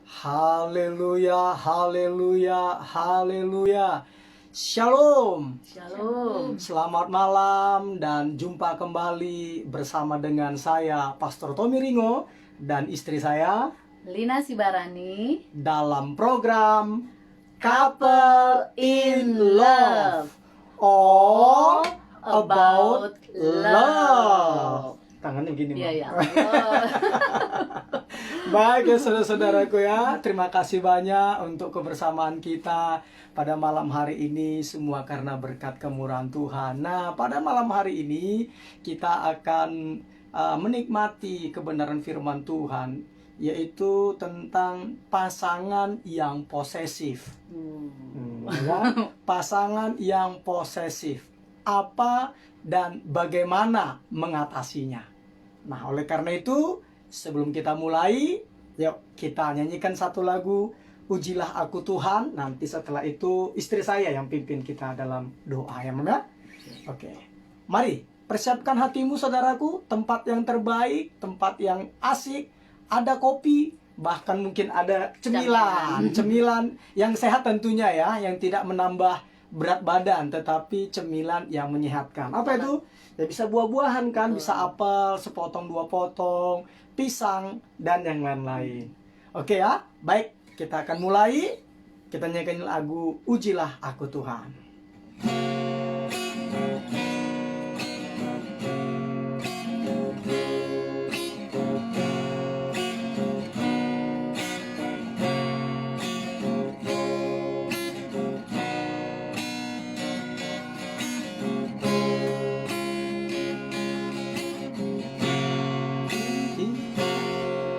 Haleluya, haleluya, haleluya. Shalom. Shalom. Selamat malam dan jumpa kembali bersama dengan saya Pastor Tommy Ringo dan istri saya Lina Sibarani dalam program Couple in Love. All about love. Tangannya begini, Iya, Mak. ya. Baik ya saudara-saudaraku ya, terima kasih banyak untuk kebersamaan kita pada malam hari ini, semua karena berkat kemurahan Tuhan. Nah, pada malam hari ini kita akan menikmati kebenaran firman Tuhan, yaitu tentang pasangan yang posesif. Ya, pasangan yang posesif. Apa dan bagaimana mengatasinya? Nah, oleh karena itu, sebelum kita mulai, yuk kita nyanyikan satu lagu, Ujilah Aku Tuhan. Nanti setelah itu istri saya yang pimpin kita dalam doa, ya mana? Oke. Mari, persiapkan hatimu saudaraku, tempat yang terbaik, tempat yang asik, ada kopi, bahkan mungkin ada cemilan. Cemilan yang sehat tentunya ya, yang tidak menambah berat badan, tetapi cemilan yang menyehatkan. Apa itu? Ya bisa buah-buahan kan, bisa apel, sepotong dua potong, pisang, dan yang lain-lain. Oke ya, baik, kita akan mulai. Kita nyanyikan lagu Ujilah Aku Tuhan.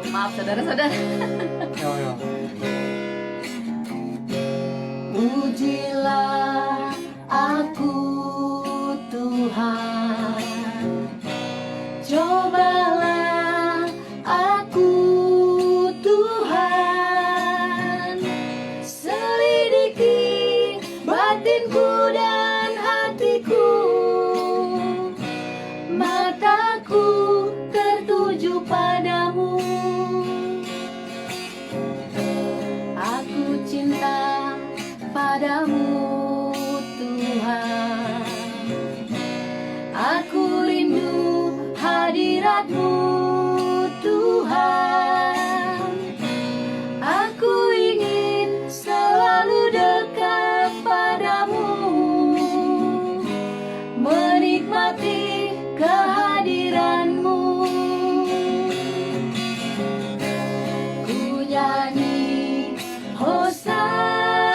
Maaf saudara-saudara. Yo, yo. Ujilah aku Tuhan, cobalah aku Tuhan, selidiki batinku dan hatiku, mataku tertuju padamu. Aku cinta padamu Tuhan, aku rindu hadiratmu Tuhan, aku ingin selalu dekat padamu, menikmati kehadiranmu. Ku nyanyi Hosana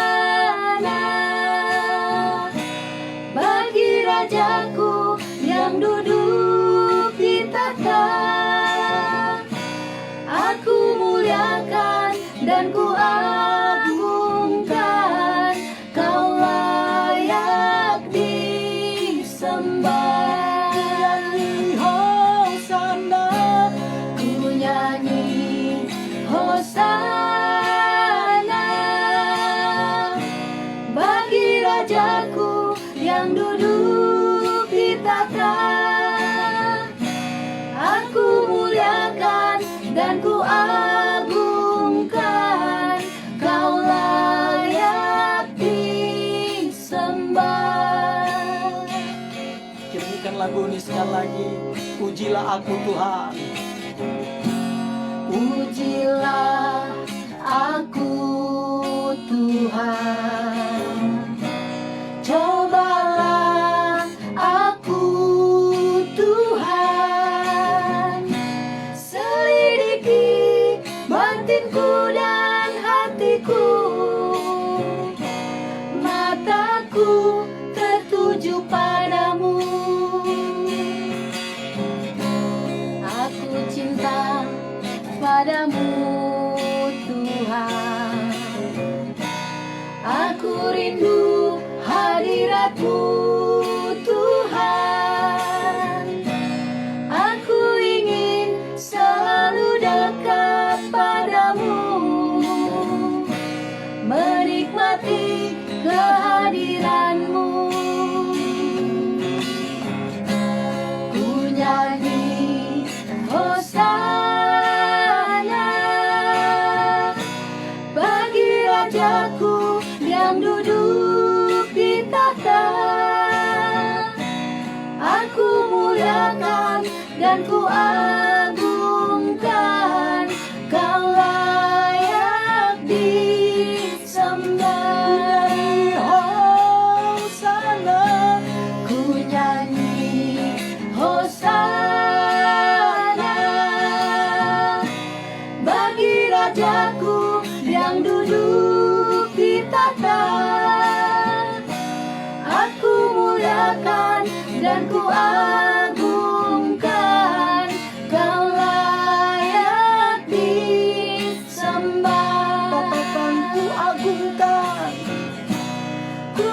bagi Rajaku yang duduk di tahta. Aku muliakan dan ku agungkan, Kau layak disembah. Hosana, Ku nyanyi Hosana bagi Rajaku yang duduk di tahta. Aku muliakan dan ku agungkan, Kau layak disembah. kita nyanyikan lagu ini sekali lagi. Ujilah Aku Tuhan. Ujilah aku Tuhan, cobalah aku Tuhan, selidiki batinku dan hatiku, mataku tertuju padamu. Aku cinta padamu Tuhan, aku rindu hadiratmu Tuhan, aku ingin selalu dekat padamu, menikmati kehadiranmu. Ku nyanyi Hosana rajaku yang duduk di tahta. Aku muliakan dan ku agungkan, Kau layak disembah. Hosana, Ku nyanyi Hosana bagi rajaku yang duduk di tahta. Aku muliakan dan ku agungkan, Kau layak disembah. katakan ku agungkan. Ku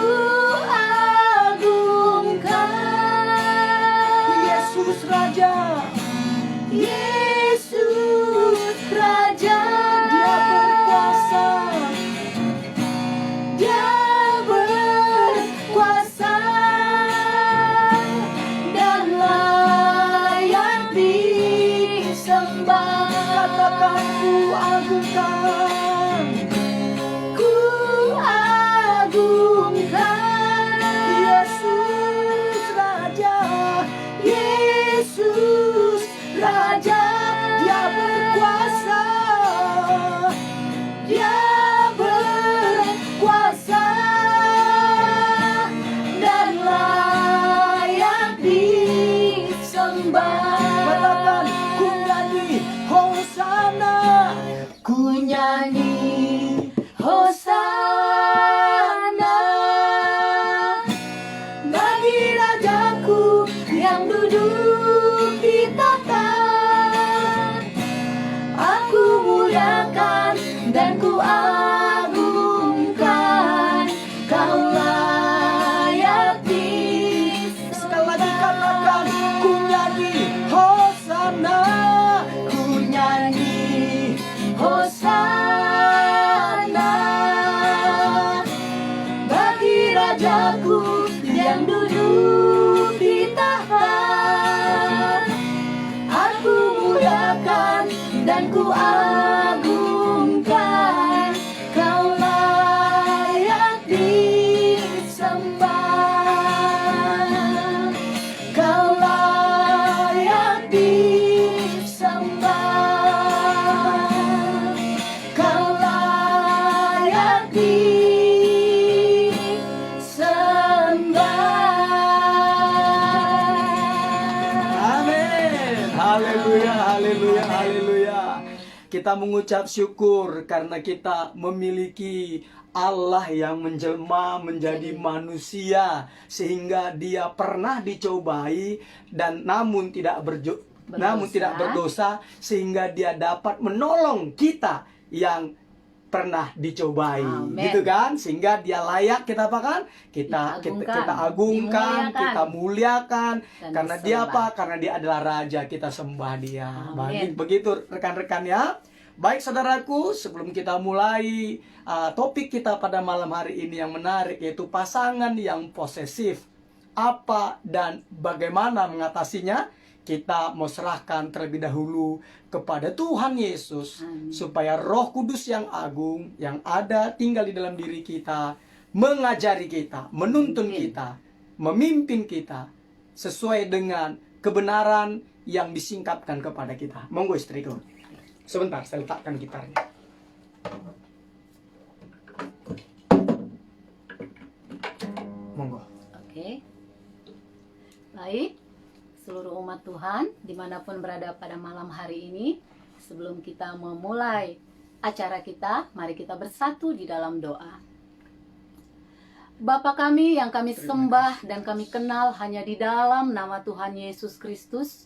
agungkan Yesus Raja, Yesus Raja. Dia berkuasa. Dia berkuasa dan layak disembah. Katakan ku agungkan. Ku agungkan Yesus Raja, Yesus Raja. Dia berkuasa. Dia berkuasa dan layak disembah. Katakan ku nyanyi Hosana. Ku nyanyi Hosana bagi rajaku yang duduk di tahta. Aku muliakan dan ku agungkan, Kau layak disembah. Sekali lagi katakan ku nyanyi Hosana. Ku nyanyi Hosana bagi rajaku yang duduk di tahta. Aku muliakan dan ku agungkan, Kau layak disembah. Kau layak disembah. Kau layak disembah. Amin. Haleluya, haleluya, haleluya. Kita mengucap syukur karena kita memiliki Allah yang menjelma menjadi manusia, sehingga dia pernah dicobai dan namun tidak berdosa, sehingga dia dapat menolong kita yang pernah dicobai. Amin. Gitu kan? Sehingga dia layak kita apakan? Kita agungkan, Dimuliakan. kita muliakan. Dan Karena dia disembah. apa? Karena dia adalah raja, kita sembah dia. Amin. Begitu rekan-rekan ya. Baik saudaraku, sebelum kita mulai topik kita pada malam hari ini yang menarik, yaitu pasangan yang posesif. Apa dan bagaimana mengatasinya? Kita mau serahkan terlebih dahulu kepada Tuhan Yesus. Amin. Supaya Roh Kudus yang agung, yang ada tinggal di dalam diri kita, mengajari kita, menuntun kita, memimpin kita sesuai dengan kebenaran yang disingkapkan kepada kita. Monggo istriku. Sebentar, saya letakkan gitarnya. Monggo. Oke. Baik, seluruh umat Tuhan dimanapun berada pada malam hari ini, sebelum kita memulai acara kita, mari kita bersatu di dalam doa. Bapa kami yang kami sembah dan kami kenal hanya di dalam nama Tuhan Yesus Kristus.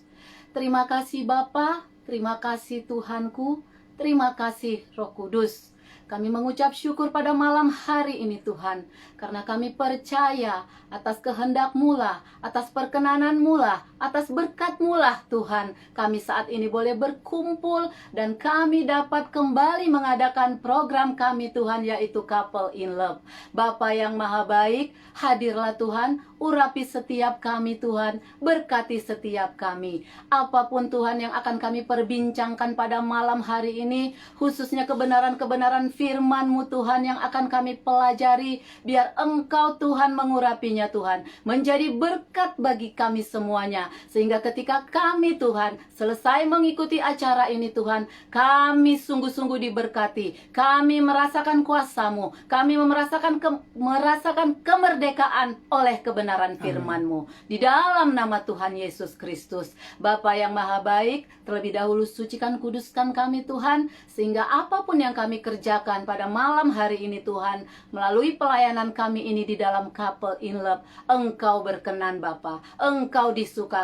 Terima kasih Bapa, terima kasih Tuhanku, terima kasih Roh Kudus. Kami mengucap syukur pada malam hari ini Tuhan, karena kami percaya atas kehendak-Mu lah, atas perkenanan-Mu lah, Atas berkat-Mu lah Tuhan, kami saat ini boleh berkumpul dan kami dapat kembali mengadakan program kami Tuhan, yaitu Couple in Love. Bapa yang maha baik, hadirlah Tuhan, urapi setiap kami Tuhan, berkati setiap kami. Apapun Tuhan yang akan kami perbincangkan pada malam hari ini, khususnya kebenaran-kebenaran firman-Mu Tuhan yang akan kami pelajari, biar Engkau Tuhan mengurapinya Tuhan, menjadi berkat bagi kami semuanya. Sehingga ketika kami Tuhan selesai mengikuti acara ini Tuhan, kami sungguh-sungguh diberkati. Kami merasakan kuasa-Mu, kami merasakan kemerdekaan oleh kebenaran firman-Mu. Di dalam nama Tuhan Yesus Kristus. Bapa yang maha baik, terlebih dahulu sucikan kuduskan kami Tuhan, sehingga apapun yang kami kerjakan pada malam hari ini Tuhan, melalui pelayanan kami ini di dalam Couple in Love, Engkau berkenan Bapa, Engkau disukakan,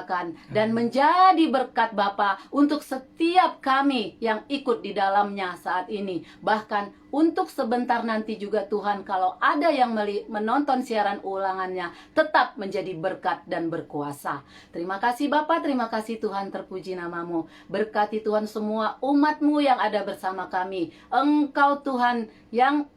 dan menjadi berkat Bapa untuk setiap kami yang ikut di dalamnya saat ini. Bahkan untuk sebentar nanti juga Tuhan, kalau ada yang menonton siaran ulangannya, tetap menjadi berkat dan berkuasa. Terima kasih Bapa, terima kasih Tuhan, terpuji nama-Mu. Berkati Tuhan semua umat-Mu yang ada bersama kami. Engkau Tuhan yang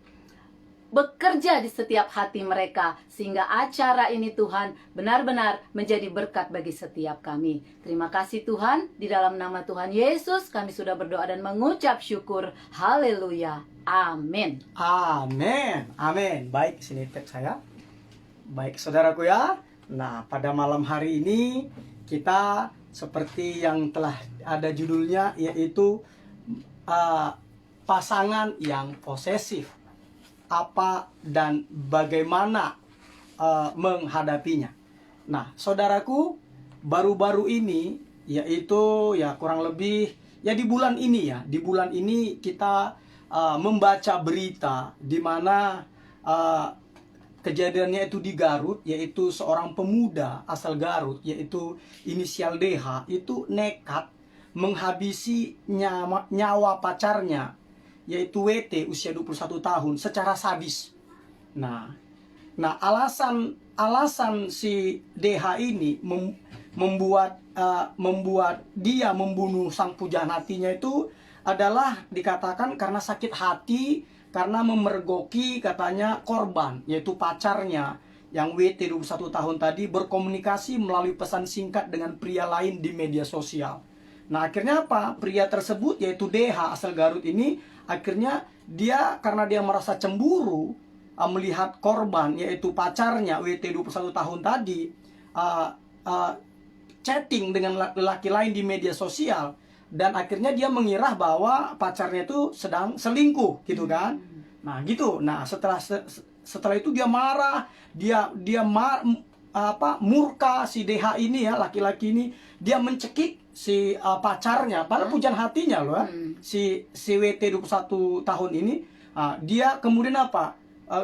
bekerja di setiap hati mereka, sehingga acara ini Tuhan benar-benar menjadi berkat bagi setiap kami. Terima kasih Tuhan, di dalam nama Tuhan Yesus kami sudah berdoa dan mengucap syukur. Haleluya. Amin. Amin. Amin. Baik, sini teks saya. Baik, saudaraku ya. Nah, pada malam hari ini kita seperti yang telah ada judulnya, yaitu pasangan yang posesif. Apa dan bagaimana menghadapinya. Nah, saudaraku, baru-baru ini, yaitu ya kurang lebih ya di bulan ini kita membaca berita di mana kejadiannya itu di Garut, yaitu seorang pemuda asal Garut, yaitu inisial DH, itu nekat menghabisi nyawa pacarnya, yaitu WT usia 21 tahun secara sadis. Nah alasan si DH ini membuat dia membunuh sang pujaan hatinya itu adalah dikatakan karena sakit hati, karena memergoki katanya korban, yaitu pacarnya yang WT 21 tahun tadi berkomunikasi melalui pesan singkat dengan pria lain di media sosial. Nah, akhirnya apa? Pria tersebut, yaitu DH asal Garut ini, akhirnya dia karena dia merasa cemburu melihat korban, yaitu pacarnya WT 21 tahun tadi chatting dengan laki lain di media sosial, dan akhirnya dia mengira bahwa pacarnya itu sedang selingkuh gitu kan. Nah gitu. Nah setelah itu dia marah, murka si DH ini ya, laki-laki ini, dia mencekik si pacarnya, padahal pujaan hatinya loh ya. Si WT 21 tahun ini, dia kemudian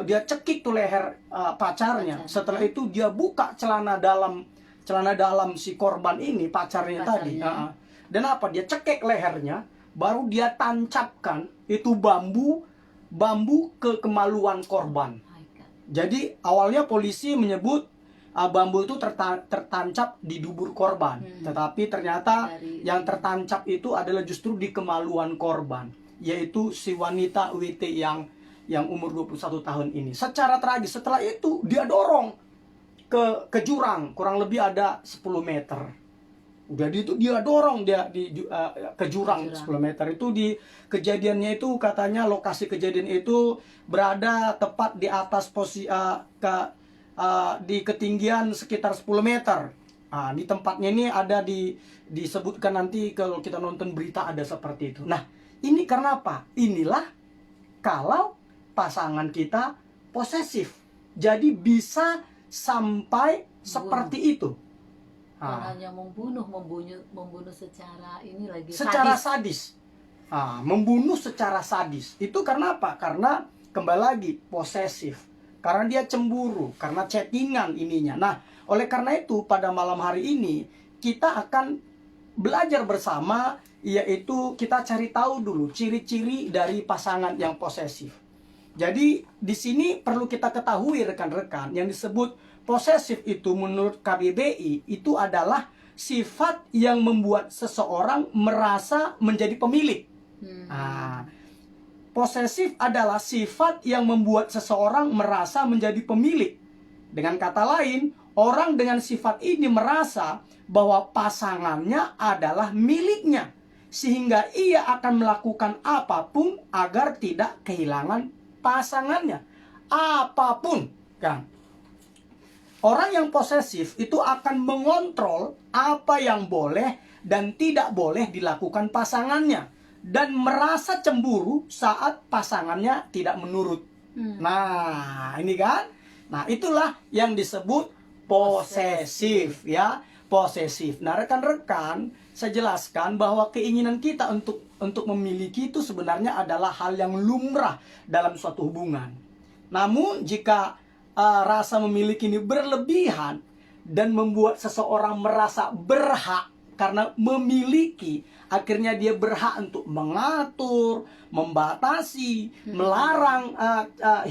dia cekik tuh leher pacarnya. Setelah itu dia buka celana dalam si korban ini, pacarnya tadi. Dan dia cekik lehernya, baru dia tancapkan itu bambu ke kemaluan korban. Jadi awalnya polisi menyebut bambu itu tertancap di dubur korban, tetapi ternyata yang tertancap itu adalah justru di kemaluan korban, yaitu si wanita WT yang umur 21 tahun ini. Secara tragis, setelah itu dia dorong ke jurang, kurang lebih ada 10 meter. Jadi itu dia dorong ke jurang 10 meter. Itu di kejadiannya itu katanya lokasi kejadian itu berada tepat di atas di ketinggian sekitar 10 meter. Di tempatnya ini ada disebutkan nanti kalau kita nonton berita ada seperti itu. Nah, ini karena apa? Inilah kalau pasangan kita posesif. Jadi bisa sampai seperti itu. Hanya membunuh secara ini lagi secara sadis. Membunuh secara sadis. Itu karena apa? Karena kembali lagi posesif. Karena dia cemburu, karena chattingan ininya. Nah, oleh karena itu pada malam hari ini kita akan belajar bersama, yaitu kita cari tahu dulu ciri-ciri dari pasangan yang posesif. Jadi di sini perlu kita ketahui rekan-rekan, yang disebut posesif itu menurut KBBI itu adalah sifat yang membuat seseorang merasa menjadi pemilik. Nah, posesif adalah sifat yang membuat seseorang merasa menjadi pemilik. Dengan kata lain, orang dengan sifat ini merasa bahwa pasangannya adalah miliknya, sehingga ia akan melakukan apapun agar tidak kehilangan pasangannya. Apapun, kan? Orang yang posesif itu akan mengontrol apa yang boleh dan tidak boleh dilakukan pasangannya, dan merasa cemburu saat pasangannya tidak menurut. Nah, ini kan? Nah, itulah yang disebut posesif, ya. Posesif. Nah, rekan-rekan, saya jelaskan bahwa keinginan kita untuk memiliki itu sebenarnya adalah hal yang lumrah dalam suatu hubungan. Namun, jika rasa memiliki ini berlebihan dan membuat seseorang merasa berhak karena memiliki, akhirnya dia berhak untuk mengatur, membatasi, melarang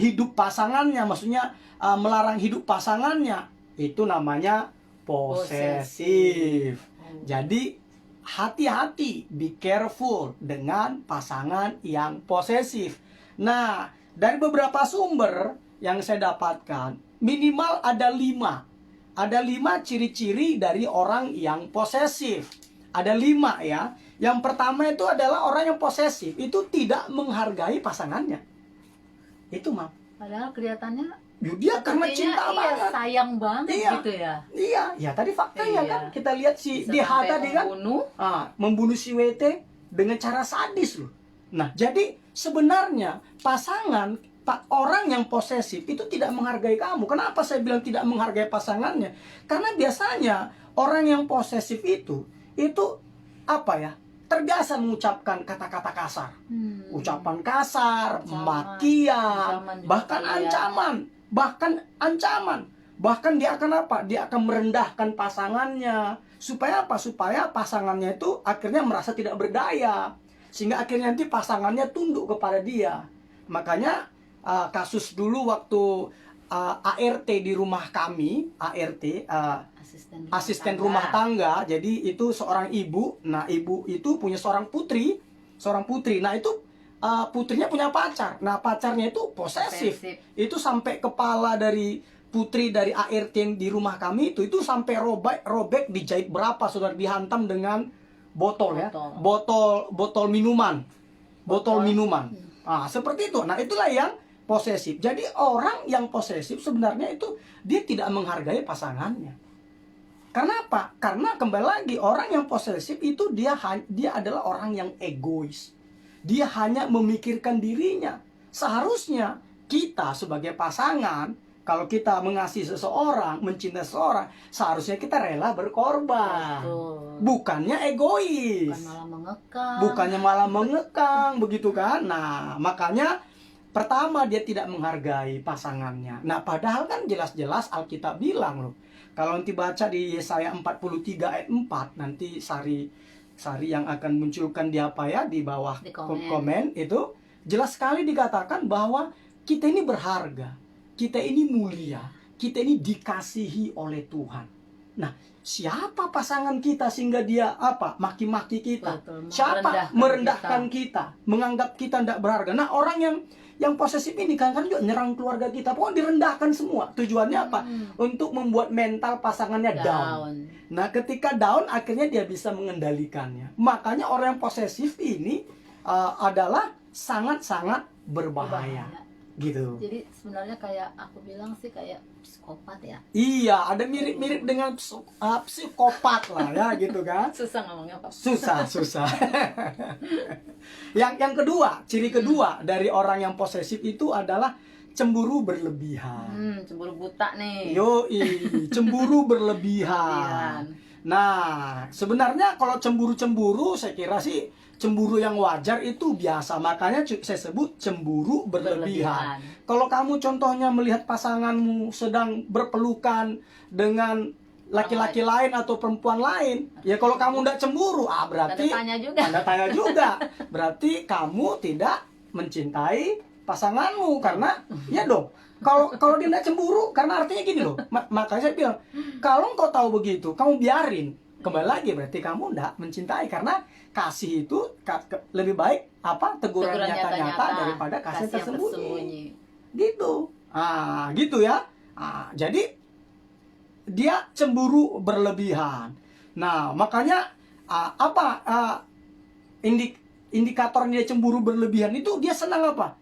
hidup pasangannya, maksudnya melarang hidup pasangannya, itu namanya posesif. Jadi hati-hati, be careful dengan pasangan yang posesif. Nah, dari beberapa sumber yang saya dapatkan, minimal ada 5 ciri-ciri dari orang yang posesif. Ada 5 ya. Yang pertama itu adalah orang yang posesif itu tidak menghargai pasangannya. Itu, Mam. Padahal kelihatannya Dia karena cinta banget, sayang banget gitu ya. Iya, ya tadi faktanya kan kita lihat si DH tadi kan membunuh si WT dengan cara sadis loh. Nah, jadi sebenarnya orang yang posesif itu tidak menghargai kamu. Kenapa saya bilang tidak menghargai pasangannya? Karena biasanya orang yang posesif itu apa ya? Terbiasa mengucapkan kata-kata kasar. Ucapan kasar, makian, bahkan ancaman. Bahkan dia akan apa? Dia akan merendahkan pasangannya. Supaya apa? Supaya pasangannya itu akhirnya merasa tidak berdaya. Sehingga akhirnya nanti pasangannya tunduk kepada dia. Makanya kasus dulu waktu ART di rumah kami, asisten rumah tangga. Jadi itu seorang ibu. Nah, ibu itu punya seorang putri. Nah, itu putrinya punya pacar. Nah, pacarnya itu posesif. Itu sampai kepala dari putri dari ART yang di rumah kami itu sampai robek dijahit berapa, saudara, dihantam dengan botol. Botol minuman. Nah, seperti itu. Nah, itulah yang posesif. Jadi orang yang posesif sebenarnya itu dia tidak menghargai pasangannya. Karena apa? Karena kembali lagi, orang yang posesif itu dia adalah orang yang egois. Dia hanya memikirkan dirinya. Seharusnya kita sebagai pasangan, kalau kita mengasihi seseorang, mencintai seseorang, seharusnya kita rela berkorban. Bukannya egois. Bukannya malah mengekang, begitu kan? Nah, makanya pertama, dia tidak menghargai pasangannya. Nah, padahal kan jelas-jelas Alkitab bilang loh. Kalau nanti baca di Yesaya 43 ayat 4, nanti Sari yang akan munculkan di bawah komen itu, jelas sekali dikatakan bahwa kita ini berharga, kita ini mulia, kita ini dikasihi oleh Tuhan. Nah, siapa pasangan kita sehingga dia maki-maki kita? Siapa merendahkan kita, menganggap kita tidak berharga? Nah, orang yang posesif ini kan juga nyerang keluarga kita, pokoknya direndahkan semua. Tujuannya apa? Untuk membuat mental pasangannya down. Nah, ketika down, akhirnya dia bisa mengendalikannya. Makanya orang yang posesif ini adalah sangat-sangat berbahaya. Gitu. Jadi sebenarnya kayak aku bilang sih kayak psikopat ya. Iya, ada mirip-mirip dengan psikopat lah ya, gitu kan. Susah ngomongnya, Pak. Susah. Yang kedua, ciri kedua dari orang yang posesif itu adalah cemburu berlebihan. Cemburu buta nih. Cemburu berlebihan. Nah, sebenarnya kalau cemburu-cemburu, saya kira sih cemburu yang wajar itu biasa. Makanya saya sebut cemburu berlebihan. Kalau kamu contohnya melihat pasanganmu sedang berpelukan dengan laki-laki lain atau perempuan lain, ya kalau kamu tidak cemburu, berarti Anda tanya juga. Berarti kamu tidak mencintai pasanganmu, karena ya dong. Kalau dia tidak cemburu, karena artinya gini loh. Makanya saya bilang, kalau engkau tahu begitu, kamu biarin. Kembali lagi berarti kamu enggak mencintai, karena kasih itu lebih baik teguran nyata-nyata daripada kasih yang tersembunyi. Gitu. Gitu ya. Jadi dia cemburu berlebihan. Nah, makanya indikator dia cemburu berlebihan itu dia senang apa?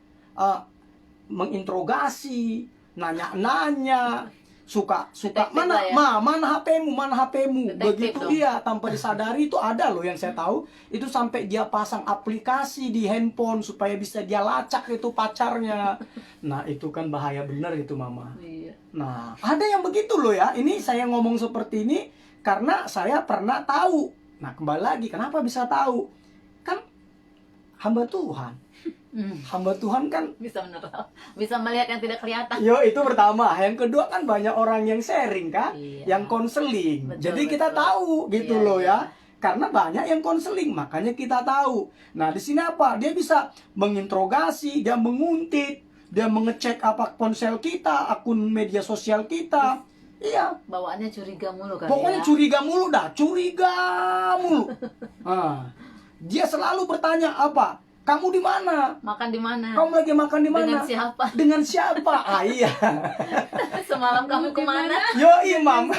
Menginterogasi, nanya-nanya, suka Detektif mana HP-mu Detektif begitu dong. dia tanpa disadari. Itu ada loh yang saya tahu, itu sampai dia pasang aplikasi di handphone supaya bisa dia lacak itu pacarnya. Nah, itu kan bahaya bener itu Mama. Iya. Nah, ada yang begitu loh ya. Ini saya ngomong seperti ini karena saya pernah tahu. Nah, kembali lagi, kenapa bisa tahu? Kan hamba Tuhan. Hamba Tuhan kan bisa melihat yang tidak kelihatan. itu pertama. Yang kedua kan banyak orang yang sharing kan, yang konseling. Jadi kita tahu gitu loh ya. Karena banyak yang konseling, makanya kita tahu. Nah, di sini apa? Dia bisa menginterogasi, dia menguntit, dia mengecek ponsel kita, akun media sosial kita. Iya. Bawaannya curiga mulu kan. Pokoknya curiga mulu dah, curiga mulu. Dia selalu bertanya apa? Kamu di mana? Makan di mana? Kamu lagi makan di mana? Dengan siapa? Dengan siapa? Iya. Semalam kamu kemana? Yo, Imam.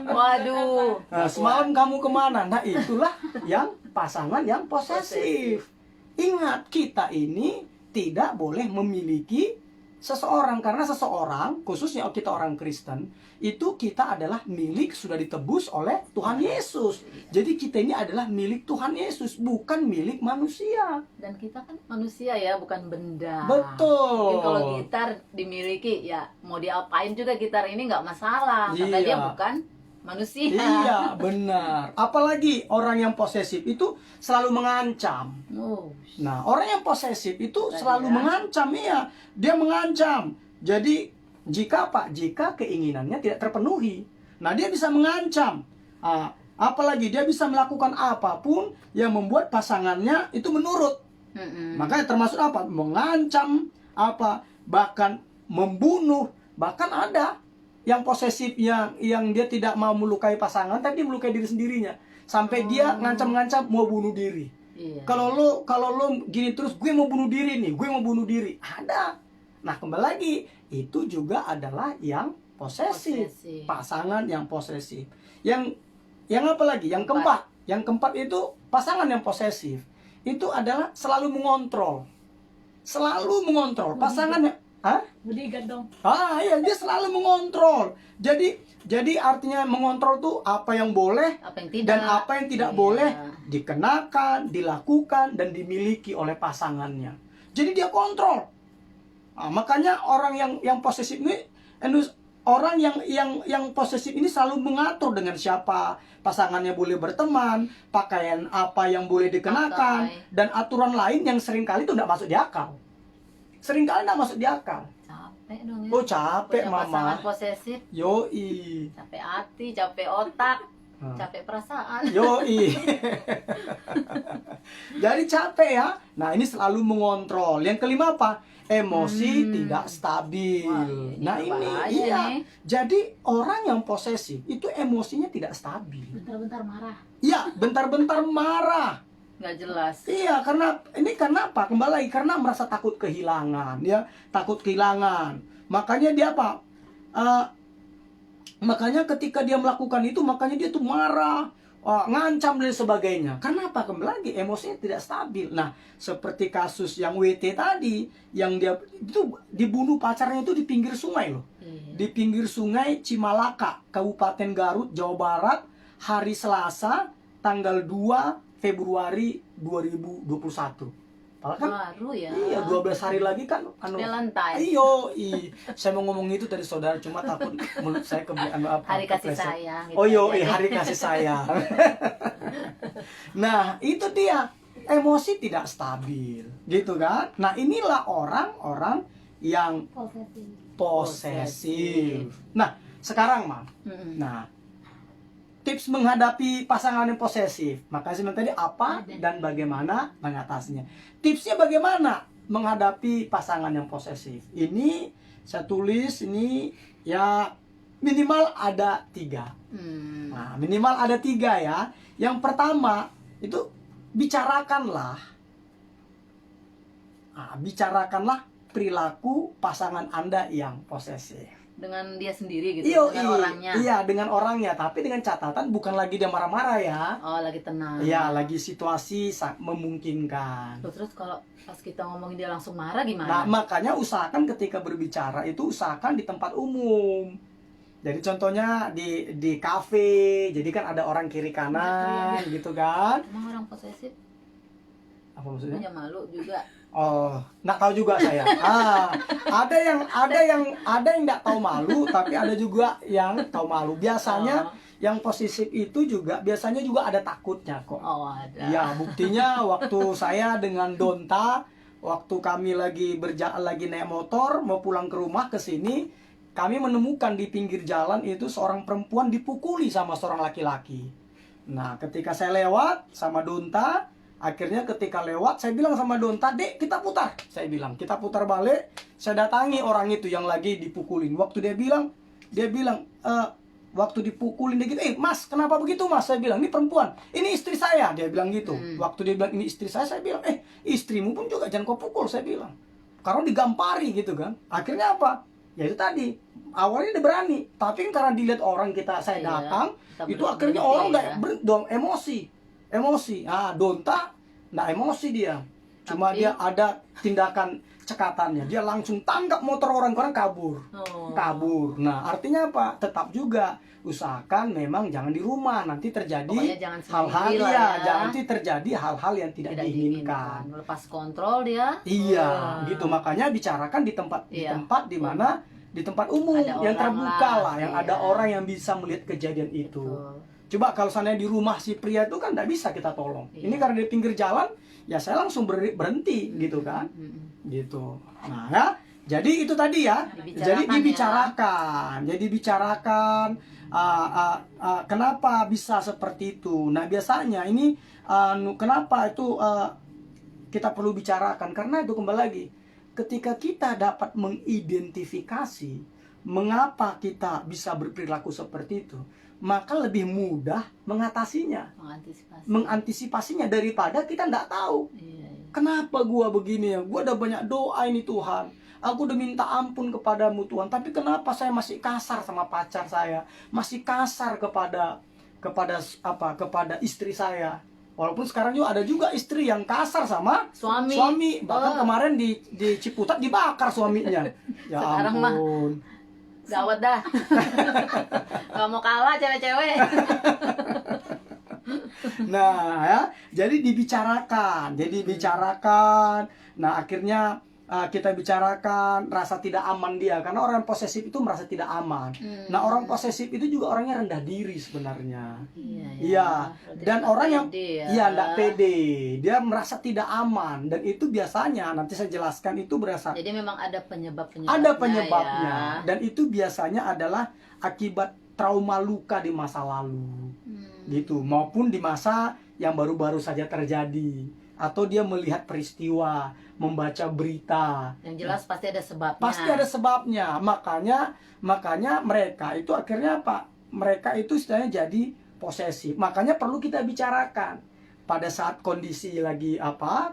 Waduh. Nah, semalam kamu kemana? Nah, itulah yang pasangan yang posesif. Ingat, kita ini tidak boleh memiliki seseorang, karena seseorang, khususnya kita orang Kristen, itu kita adalah milik, sudah ditebus oleh Tuhan Yesus. Jadi kita ini adalah milik Tuhan Yesus, bukan milik manusia. Dan kita kan manusia ya, bukan benda. Betul. Mungkin kalau gitar dimiliki ya mau diapain juga gitar ini nggak masalah, karena dia bukan manusia. Iya, benar. Apalagi orang yang posesif itu selalu mengancam. Nah, orang yang posesif itu selalu mengancam, iya. Dia mengancam. Jadi, jika keinginannya tidak terpenuhi, nah dia bisa mengancam. Apalagi dia bisa melakukan apapun yang membuat pasangannya itu menurut. Makanya termasuk apa? Mengancam, bahkan membunuh, bahkan ada yang posesif yang dia tidak mau melukai pasangan tapi dia melukai diri sendirinya, sampai dia ngancam-ngancam mau bunuh diri. Kalau lo gini terus, gue mau bunuh diri nih, gue mau bunuh diri. Ada. Nah, kembali lagi, itu juga adalah yang posesif. Pasangan yang posesif. Yang apa lagi? Yang keempat. Yang keempat itu pasangan yang posesif. Itu adalah selalu mengontrol. Selalu mengontrol. Pasangannya Bodyguard dong. Iya, dia selalu mengontrol. Jadi artinya mengontrol tuh apa yang boleh, apa yang tidak, dan apa yang tidak boleh dikenakan, dilakukan, dan dimiliki oleh pasangannya. Jadi dia kontrol. Makanya orang yang posesif ini, orang yang posesif ini selalu mengatur dengan siapa pasangannya boleh berteman, pakaian apa yang boleh dikenakan, dan aturan lain yang seringkali itu tidak masuk di akal. Seringkali tidak masuk di akal. Capek dong ya. Capek Mama. Pasangan posesif. Yoi. Capek hati, capek otak, capek perasaan. Yoi. Jadi capek ya. Nah, ini selalu mengontrol. Yang kelima apa? Emosi tidak stabil. Nah, ini iya. Nih. Jadi orang yang posesif itu emosinya tidak stabil. Bentar-bentar marah. Iya, bentar-bentar marah. Nggak jelas. Iya, karena apa? Kembali lagi, karena merasa takut kehilangan, ya, takut kehilangan. Makanya dia apa? Makanya ketika dia melakukan itu, makanya dia tuh marah, ngancam dan sebagainya. Karena apa? Kembali lagi, emosinya tidak stabil. Nah, seperti kasus yang WT tadi, yang dia itu dibunuh pacarnya itu di pinggir sungai loh. Di pinggir sungai Cimalaka, Kabupaten Garut, Jawa Barat, hari Selasa, tanggal 2 Februari 2021. Padahal kan baru ya. Iya, 12 hari lagi kan Valentine. Saya mau ngomong itu tadi saudara, cuma takut mulut saya hari kasih sayang. Hari kasih sayang. Nah, itu dia, emosi tidak stabil, gitu kan? Nah, inilah orang-orang yang posesif. Nah, sekarang Mam. Nah, tips menghadapi pasangan yang posesif. Makanya tadi apa dan bagaimana mengatasinya. Tipsnya bagaimana menghadapi pasangan yang posesif. Ini saya tulis ini ya minimal ada 3. Nah, minimal ada 3 ya. Yang pertama itu bicarakanlah. Nah, bicarakanlah perilaku pasangan Anda yang posesif. Dengan dia sendiri gitu, dengan orangnya. Iya, dengan orangnya, tapi dengan catatan bukan lagi dia marah-marah ya. Oh, lagi tenang. Iya, lagi situasi memungkinkan. Terus kalau pas kita ngomongin dia langsung marah gimana? Nah, makanya usahakan ketika berbicara itu usahakan di tempat umum. Jadi contohnya di kafe, jadi kan ada orang kiri kanan gitu kan. Emang orang posesif Apa maksudnya? punya malu juga. Oh, nggak tahu juga saya. Ada yang nggak tahu malu, tapi ada juga yang tahu malu. Biasanya yang posesif itu juga biasanya juga ada takutnya kok. Oh, ada. Ya, buktinya waktu saya dengan Donta, waktu kami lagi naik motor mau pulang ke rumah ke sini, kami menemukan di pinggir jalan itu seorang perempuan dipukuli sama seorang laki-laki. Nah, ketika saya lewat sama Donta, akhirnya ketika lewat, saya bilang sama Donta, "Dek, kita putar." Saya bilang, "Kita putar balik." Saya datangi orang itu yang lagi dipukulin. Waktu dia bilang, waktu dipukulin dia gitu, "Mas, kenapa begitu, Mas?" Saya bilang, "Ini perempuan, ini istri saya." Dia bilang gitu. Waktu dia bilang, "Ini istri saya bilang, istrimu pun juga jangan kau pukul." Saya bilang. Karena digampari gitu kan. Akhirnya apa? Ya itu tadi. Awalnya dia berani, tapi karena dilihat orang saya datang, itu akhirnya orang udah emosi. Donta nggak emosi dia. Cuma dia ada tindakan cekatannya. Dia langsung tangkap motor orang kabur. Kabur. Nah, artinya apa? Tetap juga usahakan memang jangan di rumah, nanti terjadi hal-hal yang tidak diinginkan. Lepas kontrol dia. Iya, gitu. Makanya bicarakan di tempat di mana di tempat umum yang terbuka lah, yang ada orang yang bisa melihat kejadian itu. Coba kalau seandainya di rumah si pria itu kan tidak bisa kita tolong. Ini karena di pinggir jalan, ya saya langsung berhenti gitu kan. Gitu. Nah, ya, jadi itu tadi ya. Jadi dibicarakan. Jadi bicarakan kenapa bisa seperti itu. Nah, biasanya ini kenapa itu kita perlu bicarakan, karena itu kembali lagi ketika kita dapat mengidentifikasi mengapa kita bisa berperilaku seperti itu, maka lebih mudah mengantisipasinya daripada kita nggak tahu. Kenapa gua begini ya? Gua udah banyak doa ini Tuhan. Aku udah minta ampun kepadamu Tuhan, tapi kenapa saya masih kasar sama pacar saya? Masih kasar kepada istri saya. Walaupun sekarang juga ada juga istri yang kasar sama suami. Bahkan kemarin di Ciputat dibakar suaminya. Ya sekarang ampun. Gawat dah. Gak mau kalah cewek-cewek. Nah, ya, jadi dibicarakan. Nah, akhirnya kita bicarakan rasa tidak aman dia, karena orang posesif itu merasa tidak aman. Nah, orang posesif itu juga orangnya rendah diri sebenarnya. Iya. Dan orang yang enggak pede, dia merasa tidak aman, dan itu biasanya nanti saya jelaskan itu berasal. Jadi memang ada penyebabnya. Ada penyebabnya, ya. Dan itu biasanya adalah akibat trauma luka di masa lalu. Gitu, maupun di masa yang baru-baru saja terjadi, atau dia melihat peristiwa, membaca berita. Yang jelas pasti ada sebabnya. Pasti ada sebabnya. Makanya mereka itu akhirnya apa? Mereka itu istilahnya jadi posesif. Makanya perlu kita bicarakan pada saat kondisi lagi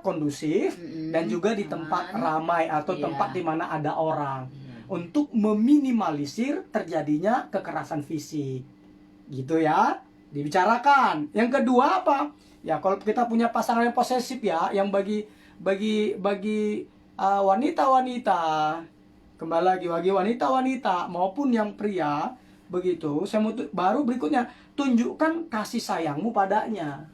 kondusif, dan juga di tempat ramai atau tempat di mana ada orang, untuk meminimalisir terjadinya kekerasan fisik. Gitu ya. Dibicarakan. Yang kedua apa? Ya, kalau kita punya pasangan yang posesif ya, yang bagi wanita-wanita, kembali lagi bagi wanita-wanita maupun yang pria, begitu, saya mau baru berikutnya, tunjukkan kasih sayangmu padanya.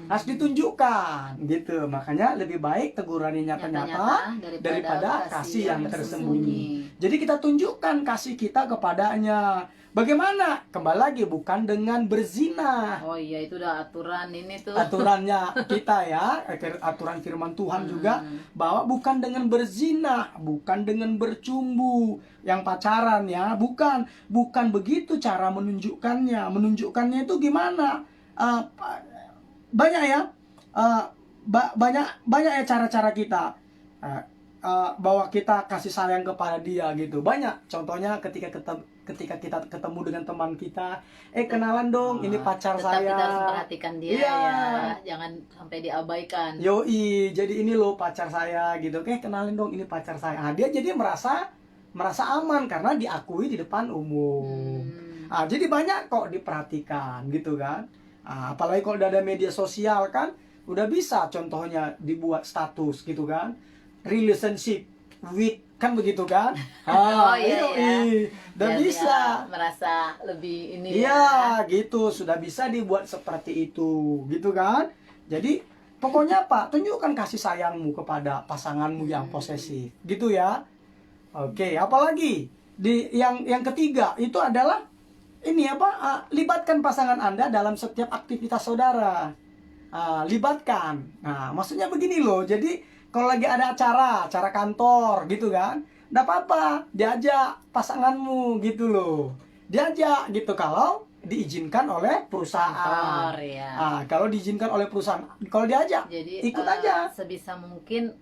Harus ditunjukkan, gitu. Makanya lebih baik teguran yang nyata-nyata daripada kasih yang tersembunyi. Jadi kita tunjukkan kasih kita kepadanya. Bagaimana? Kembali lagi, bukan dengan berzina. Oh iya, itu udah aturan ini tuh. Aturannya kita ya, aturan firman Tuhan juga, bahwa bukan dengan berzina, bukan dengan bercumbu, yang pacaran ya, bukan begitu cara menunjukkannya. Menunjukkannya itu gimana? Banyak ya, banyak ya cara-cara kita. bahwa kita kasih sayang kepada dia gitu. Banyak contohnya ketika kita ketemu dengan teman kita, kenalan dong, ini pacar Tetap saya. kita harus perhatikan dia Iya. ya, jangan sampai diabaikan. Yoi, jadi ini loh pacar saya gitu. Kenalin dong, ini pacar saya. Nah, dia jadi merasa aman karena diakui di depan umum. Jadi banyak kok diperhatikan gitu kan. Apalagi kalau udah ada media sosial kan, udah bisa contohnya dibuat status gitu kan, relationship with, kan begitu kan. Oh iya, udah biar bisa dia merasa lebih ini iya gitu, sudah bisa dibuat seperti itu gitu kan. Jadi pokoknya apa, tunjukkan kasih sayangmu kepada pasanganmu yang posesif gitu ya. Oke, apalagi yang ketiga itu adalah ini apa, libatkan pasangan Anda dalam setiap aktivitas saudara. Libatkan. Nah, maksudnya begini loh. Jadi kalau lagi ada acara kantor gitu kan, enggak apa-apa, diajak pasanganmu gitu loh. Diajak gitu kalau diizinkan oleh perusahaan. kantor ya. Kalau diizinkan oleh perusahaan, kalau diajak, Jadi ikut aja. sebisa mungkin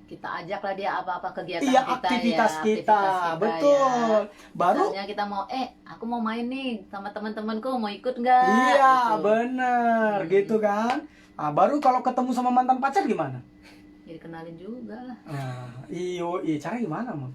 kita ajaklah dia apa-apa kegiatan Iya, kita aktivitas ya, kita, aktivitas betul. ya. Baru Misalnya kita mau aku mau main nih sama teman-temanku, mau ikut nggak? iya, Gitu. bener gitu kan. Baru kalau ketemu sama mantan pacar gimana? Jadi kenalin juga lah. Cara gimana, Mam?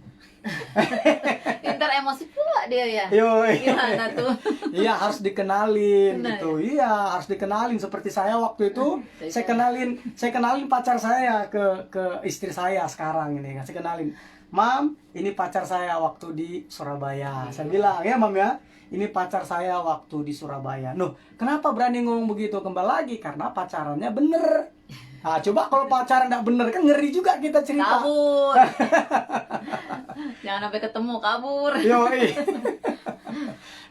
Ntar emosi pula dia ya. Yoi. Gimana tuh? Iya, harus dikenalin Benar, gitu. Iya, harus dikenalin. Seperti saya waktu itu, saya kenalin pacar saya ke istri saya sekarang ini. Saya kenalin, "Mam, ini pacar saya waktu di Surabaya." Saya bilang, "Ya, Mam ya, ini pacar saya waktu di Surabaya." Nuh, kenapa berani ngomong begitu? Kembali lagi karena pacarannya bener. Coba kalau pacaran nggak bener kan ngeri juga kita cerita. Kabur. Jangan sampai ketemu kabur. Yoi.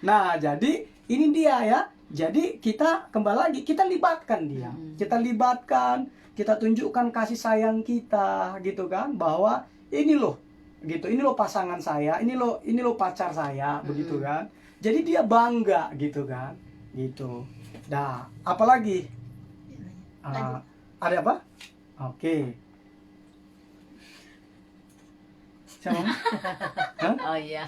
Nah, jadi ini dia ya. Jadi kita kembali lagi, kita libatkan dia. Kita libatkan, kita tunjukkan kasih sayang kita gitu kan, bahwa ini loh gitu. Ini loh pasangan saya, ini loh pacar saya begitu kan. Jadi dia bangga gitu kan. Gitu. Nah, apalagi? Ada apa? Oke. Siapa? Hah? Oh iya.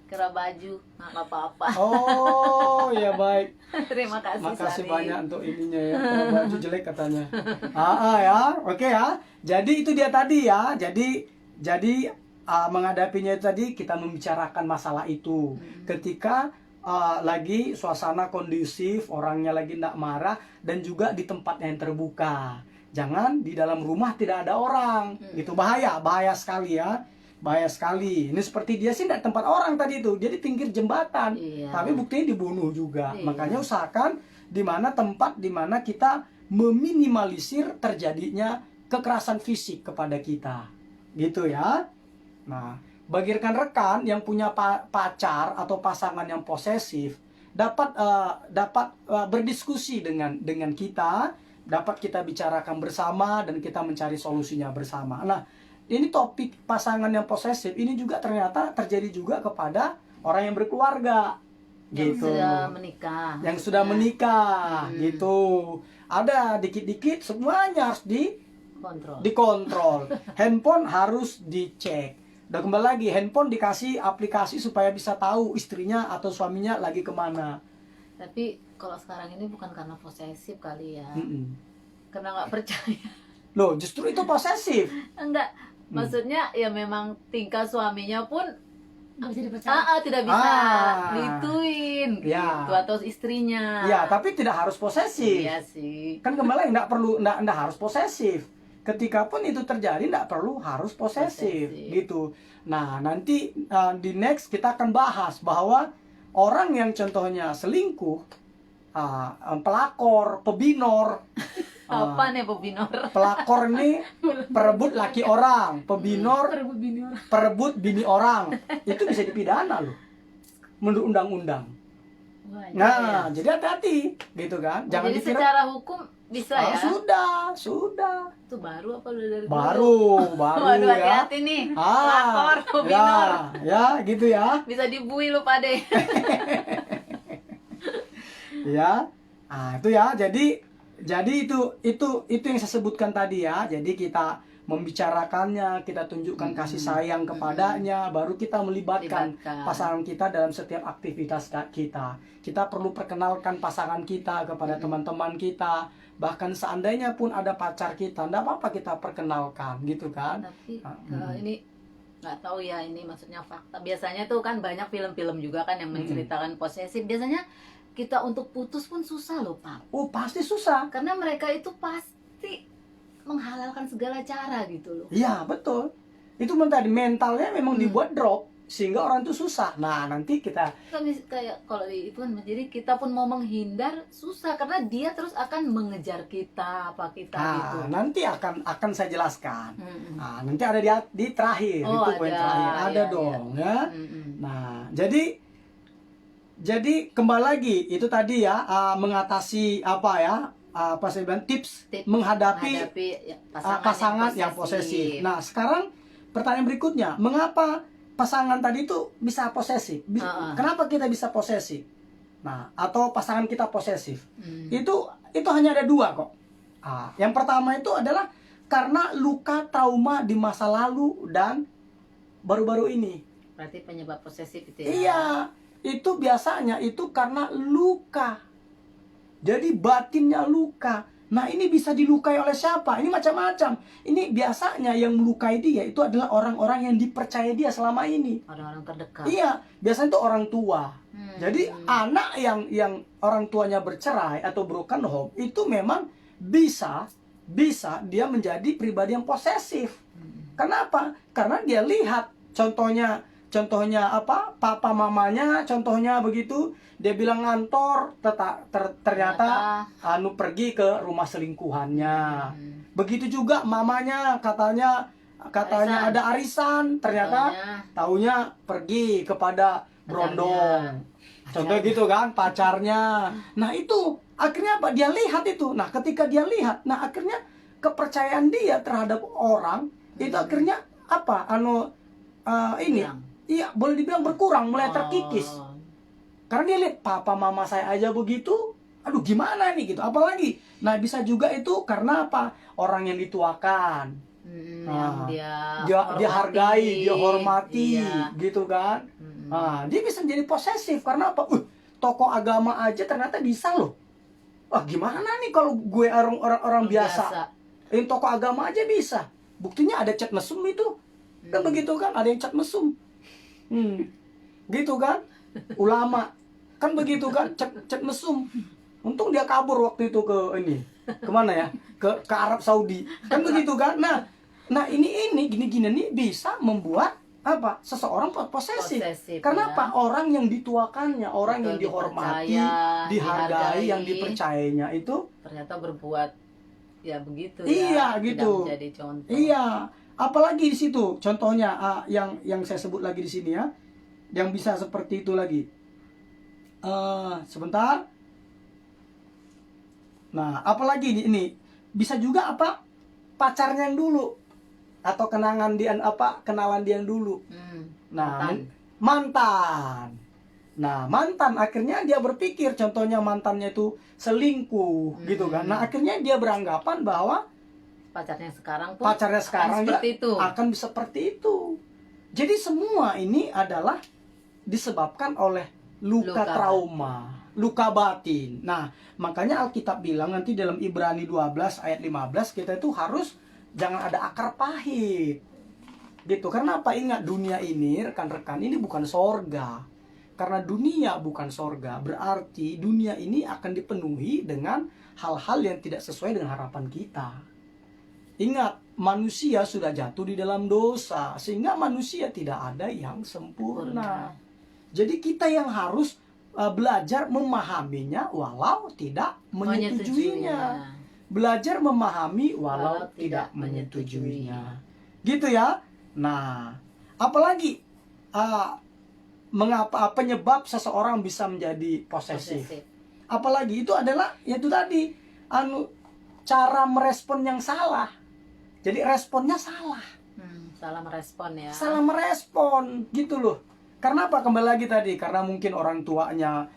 Kera baju, nggak apa-apa. Oh, ya baik. Terima kasih. Makasih Sari. banyak untuk ininya ya. Kalau baju jelek katanya. Ya, oke ya. Jadi itu dia tadi ya. Jadi menghadapinya itu tadi kita membicarakan masalah itu. Ketika lagi suasana kondusif, orangnya lagi tidak marah, dan juga di tempat yang terbuka. Jangan di dalam rumah tidak ada orang, gitu. Bahaya sekali ya, bahaya sekali. Ini seperti dia sih tidak tempat orang tadi itu, jadi pinggir jembatan, tapi buktinya dibunuh juga. Makanya usahakan tempat di mana kita meminimalisir terjadinya kekerasan fisik kepada kita, gitu ya. Nah, bagi rekan-rekan yang punya pacar atau pasangan yang posesif, dapat berdiskusi dengan kita, dapat kita bicarakan bersama dan kita mencari solusinya bersama. Nah, ini topik pasangan yang posesif ini juga ternyata terjadi juga kepada orang yang berkeluarga, gitu. Yang sudah menikah, gitu. Ada dikit-dikit semuanya harus dikontrol. Handphone harus dicek. Dan kembali lagi, handphone dikasih aplikasi supaya bisa tahu istrinya atau suaminya lagi kemana. Tapi kalau sekarang ini bukan karena posesif kali ya. Karena nggak percaya. Loh, justru itu posesif. Enggak, maksudnya ya memang tingkah suaminya pun nggak bisa dipercaya. tidak bisa dituin gitu, atau istrinya. Ya, tapi tidak harus posesif. Iya sih. Kan kembali nggak harus posesif. Ketika pun itu terjadi nggak perlu harus posesif gitu. Nah, nanti di next kita akan bahas bahwa orang yang contohnya selingkuh, pelakor, pebinor. Apa nih pebinor? Pelakor ini perebut laki orang, pebinor perebut bini orang. Itu bisa dipidana loh menurut undang-undang. Nah, jadi hati-hati gitu kan. Jangan jadi dikira secara hukum bisa ya? Sudah. Itu baru apa udah dari Baru Waduh, ya. hati-hati nih. Pelakor, pebinor. Ya, gitu ya. Bisa dibui lu pade. Ya. Itu ya. Jadi itu yang saya sebutkan tadi ya. Jadi kita membicarakannya, kita tunjukkan kasih sayang kepadanya, baru kita melibatkan pasangan kita dalam setiap aktivitas kita. Kita perlu perkenalkan pasangan kita kepada teman-teman kita, bahkan seandainya pun ada pacar kita, enggak apa-apa kita perkenalkan, gitu kan. Tapi ini nggak tahu ya, ini maksudnya fakta. Biasanya tuh kan banyak film-film juga kan yang menceritakan posesif. Biasanya kita untuk putus pun susah loh, Pak. Oh, pasti susah. Karena mereka itu pasti menghalalkan segala cara gitu loh. Iya, betul. Itu tadi mentalnya memang dibuat drop sehingga orang itu susah. Nah, nanti kita Kayak kalau itu kan, jadi kita pun mau menghindar susah karena dia terus akan mengejar kita gitu. Nanti akan saya jelaskan. Nah, nanti ada di terakhir, Oh, itu poin ada. terakhir. Ada Iya, dong, ya. Nah, jadi kembali lagi itu tadi ya, mengatasi apa ya? Apa saya bilang, tips menghadapi ya, pasangan yang posesif. Nah, sekarang pertanyaan berikutnya, mengapa pasangan tadi itu bisa posesif? Kenapa kita bisa posesif? Nah, atau pasangan kita posesif? Itu hanya ada dua kok. Yang pertama itu adalah karena luka trauma di masa lalu dan baru-baru ini. Berarti penyebab posesif itu ya? Iya, itu biasanya itu karena luka. Jadi batinnya luka. Nah, ini bisa dilukai oleh siapa? Ini macam-macam. Ini biasanya yang melukai dia itu adalah orang-orang yang dipercaya dia selama ini. Orang-orang terdekat. Iya, biasanya itu orang tua. Jadi anak yang orang tuanya bercerai atau broken home itu memang bisa dia menjadi pribadi yang posesif. Kenapa? Karena dia lihat contohnya apa, papa mamanya contohnya begitu, dia bilang ngantor, ternyata pergi ke rumah selingkuhannya. Begitu juga mamanya katanya ada arisan, ternyata taunya pergi kepada brondong. Contoh gitu kan, pacarnya. Nah, itu akhirnya apa? Dia lihat itu. Nah, ketika dia lihat, nah akhirnya kepercayaan dia terhadap orang itu akhirnya apa? Iya, boleh dibilang berkurang, mulai terkikis. Karena dia lihat papa mama saya aja begitu, aduh gimana nih gitu. Apalagi, nah bisa juga itu karena apa? Orang yang dituakan, yang dia hargai, dia hormati, gitu kan. Nah, dia bisa jadi posesif karena apa? Tokoh agama aja ternyata bisa loh. Wah, gimana nih kalau gue orang biasa? Yang tokoh agama aja bisa. Buktinya ada chat mesum itu. Kan begitu kan, ada yang chat mesum. Gitu kan, ulama kan begitu kan, cek mesum. Untung dia kabur waktu itu kemana ya, ke Arab Saudi kan begitu kan. Nah ini gini nih bisa membuat apa, seseorang posesif. Karena apa? Orang yang dituakannya, orang yang dihormati, dihargai, yang dipercayainya itu ternyata berbuat ya begitu. Iya, gitu. Tidak menjadi contoh. Iya. Apalagi di situ contohnya yang saya sebut lagi di sini ya, yang bisa seperti itu lagi. Sebentar. Nah, apalagi ini bisa juga apa, pacarnya yang dulu atau kenalan dia yang dulu. Nah, mantan. Nah, mantan akhirnya dia berpikir, contohnya mantannya itu selingkuh, gitu kan. Nah, akhirnya dia beranggapan bahwa pacarnya sekarang akan seperti itu. Jadi semua ini adalah disebabkan oleh luka trauma, luka batin. Nah, makanya Alkitab bilang nanti dalam Ibrani 12 ayat 15 kita itu harus jangan ada akar pahit. Gitu. Karena apa? Ingat, dunia ini rekan-rekan ini bukan sorga. Karena dunia bukan sorga, berarti dunia ini akan dipenuhi dengan hal-hal yang tidak sesuai dengan harapan kita. Ingat, manusia sudah jatuh di dalam dosa, sehingga manusia tidak ada yang sempurna. Jadi kita yang harus belajar memahaminya walau tidak menyetujuinya. Belajar memahami walau tidak menyetujuinya. Gitu ya. Nah, apalagi mengapa penyebab seseorang bisa menjadi posesif? Apalagi itu adalah yaitu tadi cara merespon yang salah. Jadi responnya salah. Salah merespon ya. Salah merespon gitu loh. Karena apa? Kembali lagi tadi, karena mungkin orang tuanya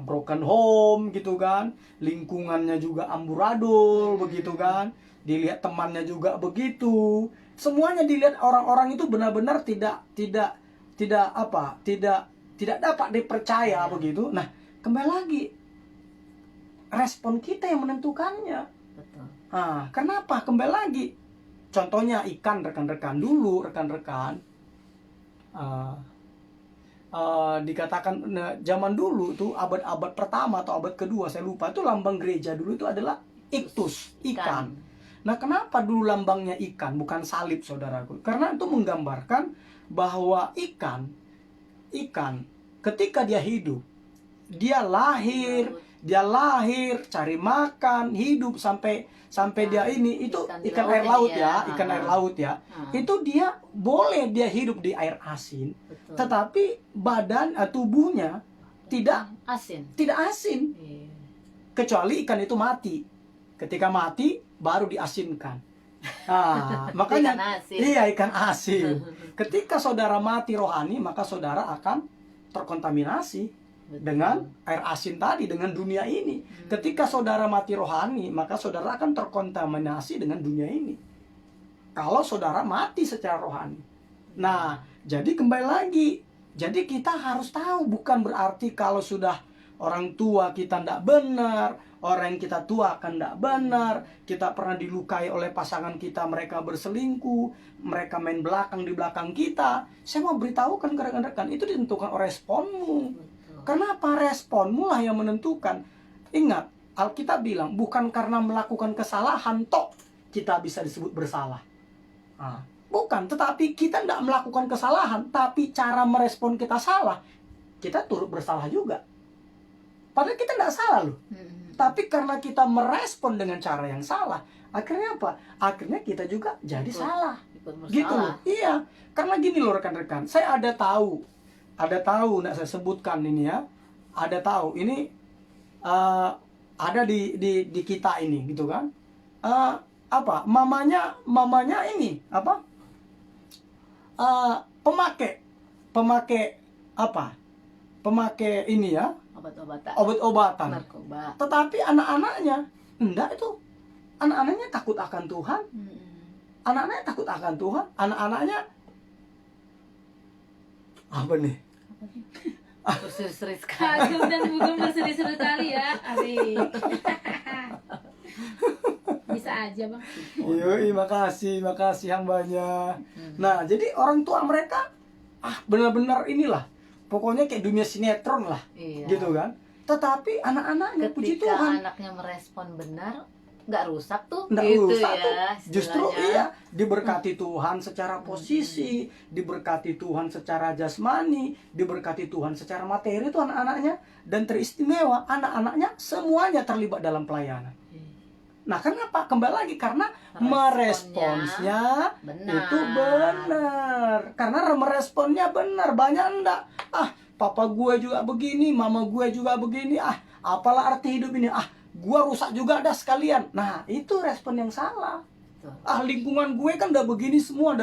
broken home gitu kan, lingkungannya juga amburadul begitu kan. dilihat temannya juga begitu. Semuanya dilihat orang-orang itu benar-benar tidak dapat dipercaya begitu. Nah, kembali lagi respon kita yang menentukannya. Betul. Nah, kenapa? Kembali lagi. Contohnya ikan, rekan-rekan dulu, rekan-rekan. Dikatakan zaman dulu tuh abad-abad pertama atau abad kedua saya lupa, itu lambang gereja dulu itu adalah iktus, ikan. Nah, kenapa dulu lambangnya ikan bukan salib, saudaraku? Karena itu menggambarkan bahwa ikan ketika dia hidup, dia lahir cari makan, hidup sampai dia ini, itu ikan air laut ya, ikan air laut ya. Itu dia boleh dia hidup di air asin. Betul. Tetapi badan tubuhnya tidak asin. Iya. Kecuali ikan itu mati. Ketika mati baru diasinkan. Nah, makanya Ikan asin. iya, ikan asin. Ketika saudara mati rohani, maka saudara akan terkontaminasi dengan air asin tadi, dengan dunia ini. Ketika saudara mati rohani, maka saudara akan terkontaminasi dengan dunia ini. Kalau saudara mati secara rohani. Nah, jadi kembali lagi. Jadi kita harus tahu, bukan berarti kalau sudah orang tua kita tidak benar, orang yang kita tua akan tidak benar, kita pernah dilukai oleh pasangan kita, mereka berselingkuh, mereka main belakang di belakang kita. Saya mau beritahukan ke rekan-rekan, itu ditentukan oleh responmu. Kenapa? Responmu lah yang menentukan. Ingat, Alkitab bilang, bukan karena melakukan kesalahan toh kita bisa disebut bersalah. Nah, bukan, tetapi kita tidak melakukan kesalahan, tapi cara merespon kita salah, kita turut bersalah juga. Padahal kita tidak salah loh. Tapi karena kita merespon dengan cara yang salah, akhirnya apa? Akhirnya kita juga jadi salah. Gitu loh. Iya, karena gini loh rekan-rekan, saya ada tahu, nggak saya sebutkan ini ya, ada tahu ini ada di kita ini gitu kan, mamanya ini pemakai ini ya, obat-obatan. Narkoba. Tetapi anak-anaknya enggak, itu anak-anaknya takut akan Tuhan. Anak-anaknya apa nih? Berseri-seri sekali. Kagum dan bugem berseri-seri kali ya. Asik. Bisa aja bang. Yoi, makasih hambanya. Nah, jadi orang tua mereka benar-benar inilah, pokoknya kayak dunia sinetron lah. Iya. Gitu kan. Tetapi anak-anaknya, puji Ketika Tuhan, anaknya merespon benar, nggak rusak tuh. nggak gitu rusak ya, tuh. Justru istilahnya. iya, diberkati Tuhan secara posisi, diberkati Tuhan secara jasmani, diberkati Tuhan secara materi tuh anak-anaknya. Dan teristimewa, anak-anaknya semuanya terlibat dalam pelayanan. Nah, kenapa? Kembali lagi, karena meresponsnya benar. itu benar. Karena meresponnya benar. Banyak enggak, papa gue juga begini, mama gue juga begini, apalah arti hidup ini, gua rusak juga dah sekalian. Nah, itu respon yang salah. Lingkungan gue kan udah begini semua,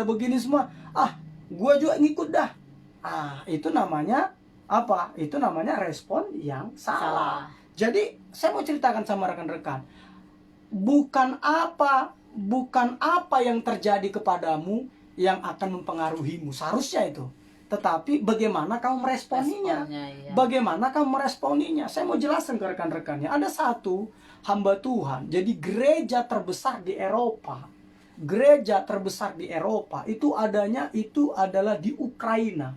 gua juga ngikut dah. Itu namanya apa? Itu namanya respon yang salah. Jadi, saya mau ceritakan sama rekan-rekan, bukan apa yang terjadi kepadamu yang akan mempengaruhimu, seharusnya itu. Tetapi bagaimana kamu meresponinya? Iya. Bagaimana kamu meresponinya? Saya mau jelaskan ke rekan-rekannya. Ada satu hamba Tuhan, jadi gereja terbesar di Eropa. Gereja terbesar di Eropa itu adalah di Ukraina.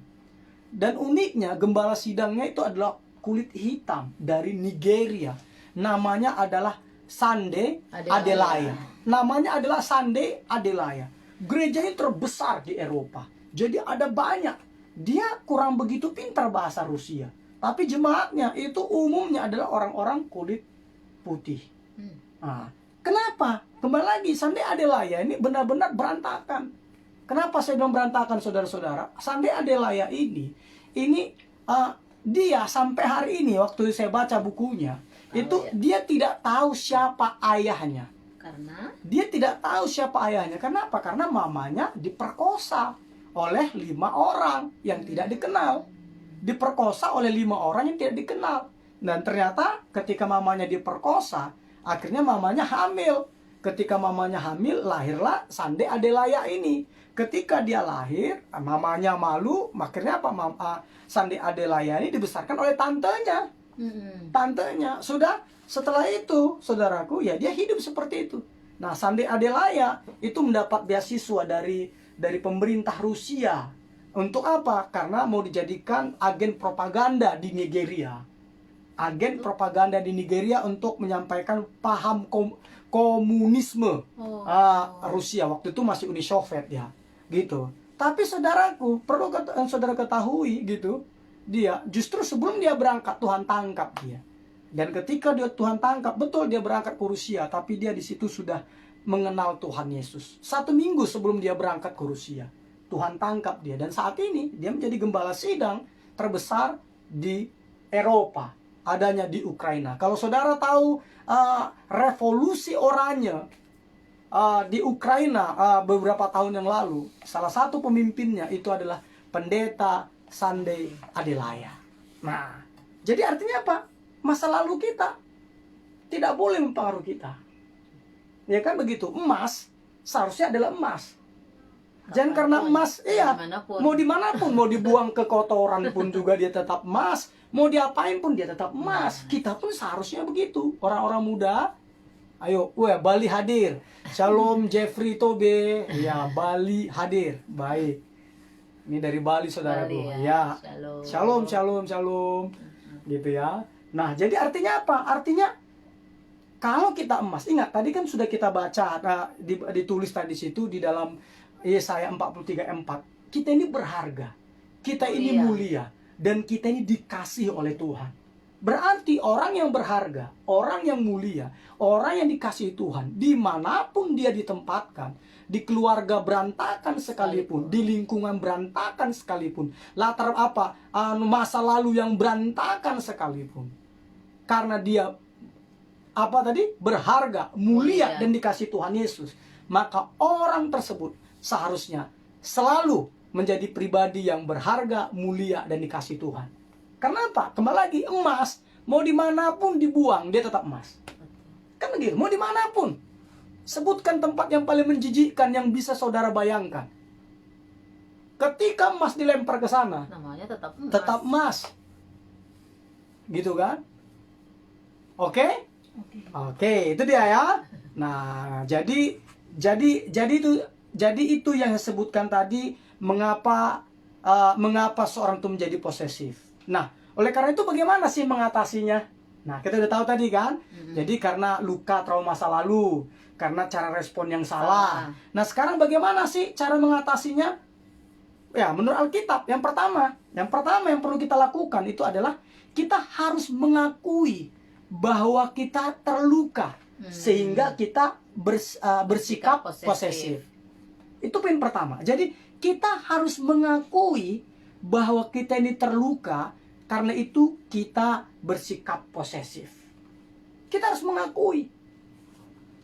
Dan uniknya, gembala sidangnya itu adalah kulit hitam dari Nigeria. Namanya adalah Sande Adelaya. Namanya adalah Sande Adelaya. Gerejanya terbesar di Eropa. Jadi ada banyak. Dia kurang begitu pintar bahasa Rusia. Tapi jemaatnya itu umumnya adalah orang-orang kulit putih. Kenapa? Kembali lagi, Sande Adelaya ini benar-benar berantakan. Kenapa saya bilang berantakan, saudara-saudara? Sande Adelaya ini dia sampai hari ini, waktu saya baca bukunya, dia tidak tahu siapa ayahnya. Karena dia tidak tahu siapa ayahnya. Kenapa? Karena mamanya diperkosa oleh 5 orang yang tidak dikenal. Diperkosa oleh 5 orang yang tidak dikenal. Dan ternyata ketika mamanya diperkosa, akhirnya mamanya hamil. ketika mamanya hamil, lahirlah Sande Adelaya ini. Ketika dia lahir, mamanya malu, akhirnya Sande Adelaya ini dibesarkan oleh tantenya. Tantenya. Sudah, setelah itu, saudaraku, ya dia hidup seperti itu. Nah, Sande Adelaya itu mendapat beasiswa dari pemerintah Rusia. Untuk apa? Karena mau dijadikan agen propaganda di Nigeria. Agen propaganda di Nigeria untuk menyampaikan paham komunisme Rusia. Waktu itu masih Uni Soviet ya, gitu. Tapi saudaraku, perlu saudara ketahui gitu, dia justru sebelum dia berangkat Tuhan tangkap dia. Dan ketika Tuhan tangkap, betul dia berangkat ke Rusia, tapi dia di situ sudah mengenal Tuhan Yesus. 1 minggu sebelum dia berangkat ke Rusia, Tuhan tangkap dia. Dan saat ini dia menjadi gembala sidang terbesar di Eropa, adanya di Ukraina. Kalau saudara tahu revolusi oranye di Ukraina beberapa tahun yang lalu, salah satu pemimpinnya itu adalah pendeta Sande Adelaya. Nah, jadi artinya apa? Masa lalu kita tidak boleh mempengaruhi kita. Ya kan begitu. Emas seharusnya adalah emas. Jangan karena emas, mau dimanapun, mau dibuang ke kotoran pun juga dia tetap emas. Mau diapain pun dia tetap emas. Kita pun seharusnya begitu. Orang-orang muda, ayo, Bali hadir. Shalom Jeffrey Tobe, ya Bali hadir. Baik. Ini dari Bali saudaraku. Ya. Shalom. Gitu ya. Nah, jadi artinya apa? Artinya kalau kita emas, ingat tadi kan sudah kita baca, ditulis tadi situ di dalam Yesaya 43:4. Kita ini berharga. Kita ini mulia. Dan kita ini dikasihi oleh Tuhan. Berarti orang yang berharga, orang yang mulia, orang yang dikasihi Tuhan, dimanapun dia ditempatkan, di keluarga berantakan sekalipun, di lingkungan berantakan sekalipun, latar masa lalu yang berantakan sekalipun, karena dia berharga, mulia, dan dikasihi Tuhan Yesus, maka orang tersebut seharusnya selalu menjadi pribadi yang berharga, mulia, dan dikasihi Tuhan. Karena apa? Kembali lagi, emas mau dimanapun dibuang, dia tetap emas. Kan begitu, mau dimanapun. Sebutkan tempat yang paling menjijikkan yang bisa saudara bayangkan. Ketika emas dilempar ke sana, namanya tetap emas. Tetap emas. Gitu kan? Oke? Oke, itu dia ya. Nah, jadi itu yang saya sebutkan tadi, mengapa seorang itu menjadi posesif. Nah, oleh karena itu bagaimana sih mengatasinya? Nah, kita udah tahu tadi kan? Jadi karena luka trauma masa lalu, karena cara respon yang salah. Nah, sekarang bagaimana sih cara mengatasinya? Ya, menurut Alkitab, yang pertama yang perlu kita lakukan itu adalah kita harus mengakui bahwa kita terluka sehingga kita bersikap posesif. Itu poin pertama. Jadi kita harus mengakui bahwa kita ini terluka, karena itu kita bersikap posesif. Kita harus mengakui.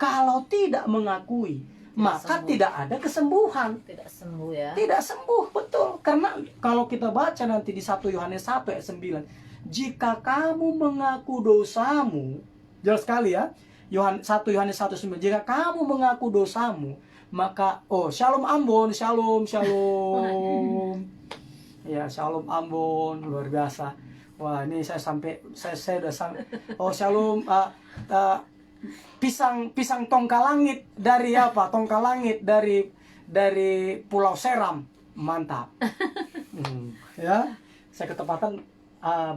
Kalau tidak mengakui, maka tidak ada kesembuhan. Tidak sembuh ya. Tidak sembuh, betul. Karena kalau kita baca nanti di 1 Yohanes 1 ayat 9, jika kamu mengaku dosamu, jelas sekali ya, 1 Yohanes 1:9, jika kamu mengaku dosamu, maka Shalom Ambon, shalom. Ya, Shalom Ambon, luar biasa. Wah, ini saya udah sampai. Shalom pisang tongkal langit dari apa? Tongkal langit dari Pulau Seram. Mantap. Ya, saya ketepatan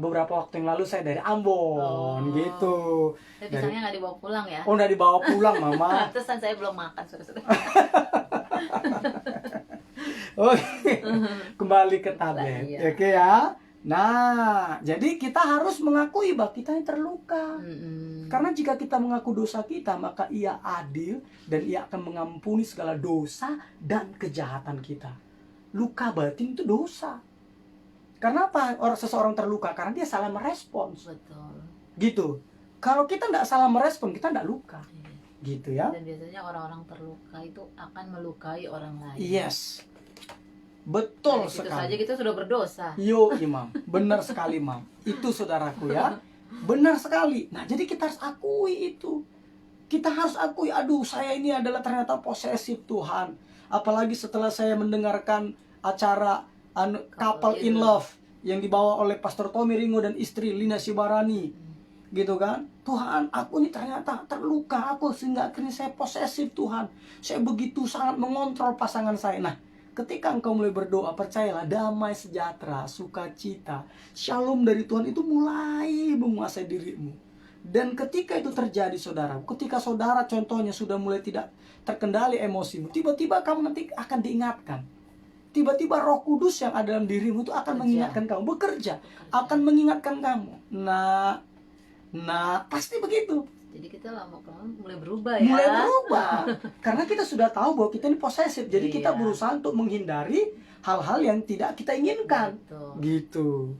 beberapa waktu yang lalu saya dari Ambon gitu. Tapi pisangnya nggak dibawa pulang ya? Nggak dibawa pulang, Mama. Pantesan saya belum makan, saudara-saudara. Oke, kembali ke tablet. Oke ya. Nah, jadi kita harus mengakui bahwa kita yang terluka. Karena jika kita mengaku dosa kita, maka Ia adil dan Ia akan mengampuni segala dosa dan kejahatan kita. Luka batin itu dosa. Karena apa? Seseorang terluka karena dia salah merespons. Betul. Gitu. Kalau kita tidak salah merespon, kita tidak luka. Gitu ya. Dan biasanya orang-orang terluka itu akan melukai orang lain. Yes. Betul sekali. Itu sekali. saja kita sudah berdosa. Yo, Imam. Benar sekali, Imam. Itu saudaraku ya. Benar sekali. Nah, jadi kita harus akui itu. Kita harus akui, aduh saya ini adalah ternyata posesif Tuhan. Apalagi setelah saya mendengarkan acara Couple in Love yang dibawa oleh Pastor Tommy Ringo dan istri Lina Sibarani. Gitu kan? Tuhan, aku ini ternyata terluka aku sehingga akhirnya saya posesif Tuhan. Saya begitu sangat mengontrol pasangan saya. Nah, ketika engkau mulai berdoa, percayalah damai sejahtera, sukacita, shalom dari Tuhan itu mulai menguasai dirimu. Dan ketika itu terjadi saudara, ketika saudara contohnya sudah mulai tidak terkendali emosimu, tiba-tiba kamu nanti akan diingatkan. Tiba-tiba Roh Kudus yang ada dalam dirimu itu akan mengingatkan kamu, bekerja, akan mengingatkan kamu. Nah, pasti begitu. Jadi kita lama-kelamaan mulai berubah ya. Mulai berubah. Karena kita sudah tahu bahwa kita ini posesif. Jadi kita berusaha untuk menghindari hal-hal yang tidak kita inginkan. Gitu.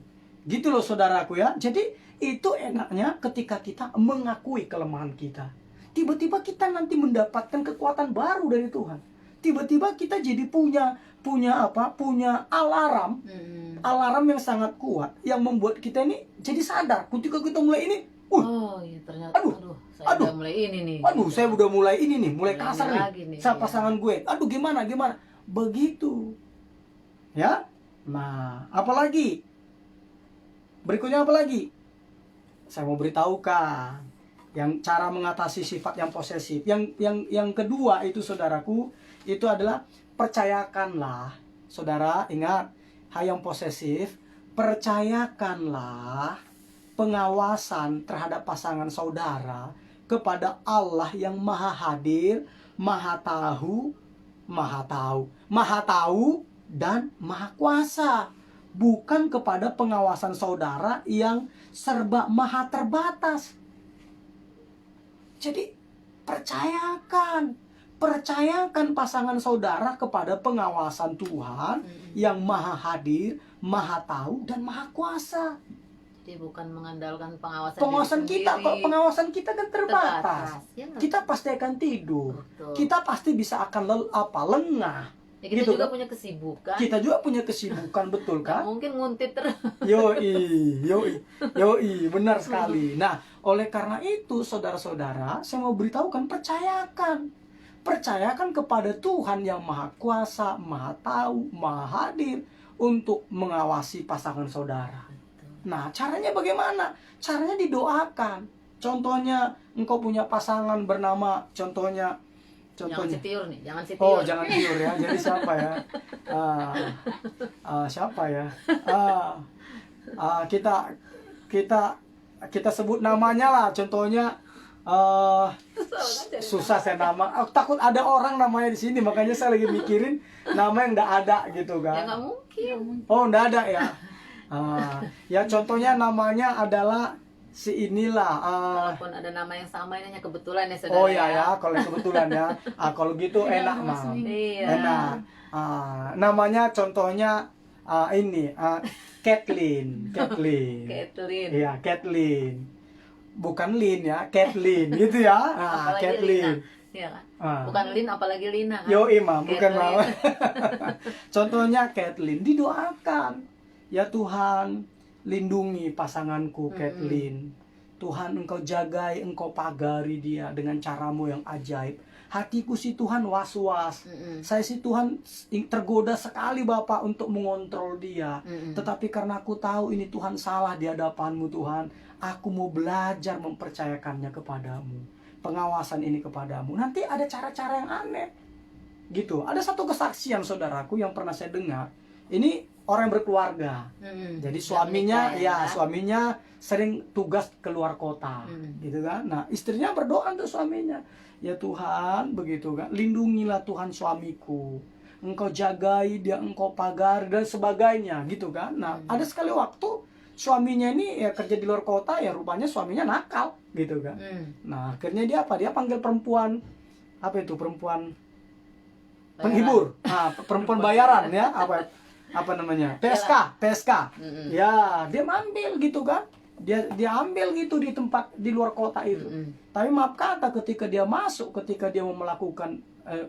Gitu loh saudaraku ya. Jadi itu enaknya ketika kita mengakui kelemahan kita. Tiba-tiba kita nanti mendapatkan kekuatan baru dari Tuhan. Tiba-tiba kita jadi punya alarm. Alarm yang sangat kuat yang membuat kita ini jadi sadar. Ketika kita mulai ini, oh iya ternyata saya udah mulai ini nih. Saya udah mulai ini nih, mulai kasar nih sama pasangan gue. Aduh gimana? Begitu. Ya. Nah, apalagi? Berikutnya apa lagi? Saya mau beritahukan yang cara mengatasi sifat yang posesif. Yang kedua itu saudaraku, itu adalah percayakanlah. Saudara, ingat, hal yang posesif, percayakanlah pengawasan terhadap pasangan saudara kepada Allah yang Maha Hadir, Maha Tahu dan Maha Kuasa. Bukan kepada pengawasan saudara yang serba maha terbatas. Jadi percayakan pasangan saudara kepada pengawasan Tuhan yang Maha Hadir, Maha Tahu dan Maha Kuasa. Jadi bukan mengandalkan pengawasan kita. Kalau pengawasan kita kan terbatas. Ya, kita pasti akan tidur. Betul. Kita pasti bisa akan lengah. Ya, kita gitu, juga punya kesibukan. Kita juga punya kesibukan, betul kan? Mungkin nguntit terus. Yoi, benar sekali. Nah, oleh karena itu, saudara-saudara, saya mau beritahukan, percayakan kepada Tuhan yang Maha Kuasa, Maha Tahu, Maha Hadir untuk mengawasi pasangan saudara. Nah, caranya bagaimana? Caranya didoakan. Contohnya, engkau punya pasangan bernama, contohnya jangan sitiur nih, jangan sitiur. Oh, jangan sitiur ya. Jadi siapa ya? Siapa ya? Kita sebut namanya lah. Contohnya susah saya nama. Takut ada orang namanya di sini, makanya saya lagi mikirin nama yang nggak ada gitu kan. Ya nggak mungkin. Oh, nggak ada ya. Ya contohnya namanya adalah si inilah. Walaupun ada nama yang sama, ini hanya kebetulan ya saudara. Oh ya, kalau kebetulan ya. Kalau gitu enak mah. Iya. Enak. Namanya contohnya Kathleen. Iya, Kathleen. Bukan Lin ya, Kathleen gitu ya. Kathleen. Iya kan? Bukan Lin apalagi Lina kan? Yo imam, bukan mama. Contohnya Kathleen, didoakan. Ya Tuhan, lindungi pasanganku Kathleen. Tuhan, engkau jagai, engkau pagari dia dengan caramu yang ajaib. Hatiku si Tuhan was-was. Saya si Tuhan tergoda sekali Bapak untuk mengontrol dia. Tetapi karena aku tahu ini Tuhan salah di hadapanmu Tuhan, aku mau belajar mempercayakannya kepadamu. Pengawasan ini kepadamu. Nanti ada cara-cara yang aneh. Gitu. Ada satu kesaksian saudaraku yang pernah saya dengar. Ini orang yang berkeluarga. Jadi suaminya suaminya sering tugas keluar kota, gitu kan. Nah, istrinya berdoa untuk suaminya. Ya Tuhan, begitu kan. Lindungilah Tuhan suamiku. Engkau jagai dia, engkau pagari dan sebagainya, gitu kan. Nah, ada sekali waktu suaminya ini ya kerja di luar kota, ya rupanya suaminya nakal, gitu kan. Nah, akhirnya dia panggil perempuan perempuan penghibur. Perempuan bayaran ya, apa namanya? PSK. Ya, dia ambil gitu kan. Dia ambil gitu di tempat di luar kota itu. Tapi maaf kata ketika dia masuk, ketika dia mau melakukan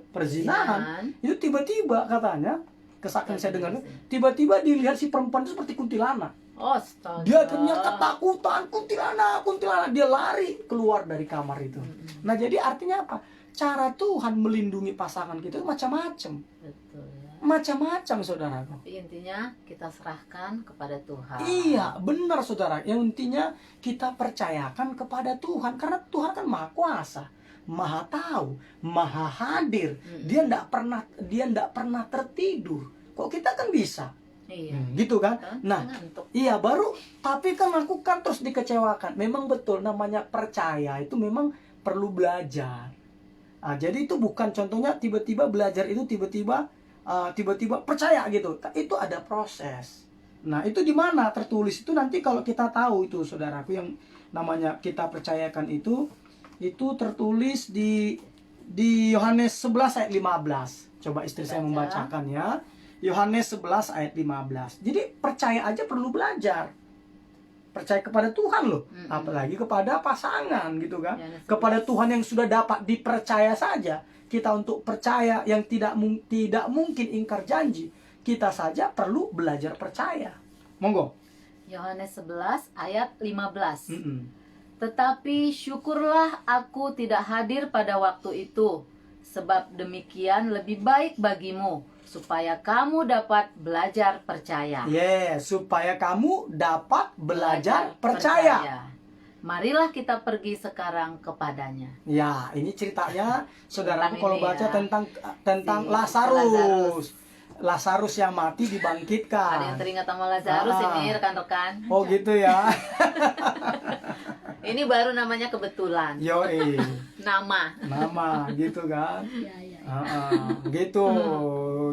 perzinahan, itu tiba-tiba katanya kesaksian saya dengar, tiba-tiba dilihat si perempuan itu seperti kuntilanak. Astaga. Dia akhirnya ketakutan, kuntilanak, dia lari keluar dari kamar itu. Nah, jadi artinya apa? Cara Tuhan melindungi pasangan kita itu macam-macam. Betul ya. Macam-macam, saudaraku. Tapi intinya kita serahkan kepada Tuhan. Iya, benar saudara. Yang intinya kita percayakan kepada Tuhan. Karena Tuhan kan maha kuasa, maha tahu, maha hadir. Dia enggak pernah tertidur. Kok kita kan bisa? Iya. Gitu kan? Nah, ngantuk. iya baru. Tapi kan aku kan terus dikecewakan. Memang betul, namanya percaya itu memang perlu belajar. Nah, jadi itu bukan contohnya tiba-tiba belajar itu tiba-tiba percaya gitu. Itu ada proses. Nah, itu di mana tertulis itu nanti kalau kita tahu itu, saudaraku, yang namanya kita percayakan itu tertulis di Yohanes 11 ayat 15. Coba istri saya membacakan ya. Yohanes 11 ayat 15. Jadi percaya aja perlu belajar. Percaya kepada Tuhan loh, apalagi kepada pasangan gitu kan. Kepada Tuhan yang sudah dapat dipercaya saja. Kita untuk percaya yang tidak mungkin ingkar janji, kita saja perlu belajar percaya. Monggo. Yohanes 11 ayat 15. Tetapi syukurlah aku tidak hadir pada waktu itu, sebab demikian lebih baik bagimu, supaya kamu dapat belajar percaya. Supaya kamu dapat belajar percaya. Marilah kita pergi sekarang kepadanya. Ya, ini ceritanya saudaraku kalau ini baca ya, tentang si Lazarus. Lazarus yang mati dibangkitkan. Ada yang teringat sama Lazarus ini rekan-rekan? Oh gitu ya. Ini baru namanya kebetulan. Nama gitu kan. Iya. Gitu.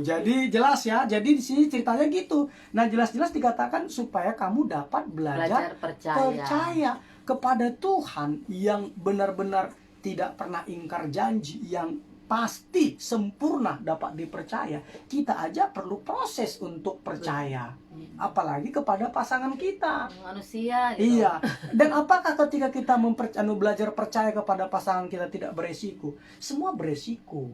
Jadi jelas ya. Jadi di sini ceritanya gitu. Nah, jelas-jelas dikatakan supaya kamu dapat belajar percaya kepada Tuhan yang benar-benar tidak pernah ingkar janji, yang pasti sempurna dapat dipercaya. Kita aja perlu proses untuk percaya. Apalagi kepada pasangan kita. Manusia gitu. Iya. Dan apakah ketika kita belajar percaya kepada pasangan kita tidak beresiko? Semua beresiko.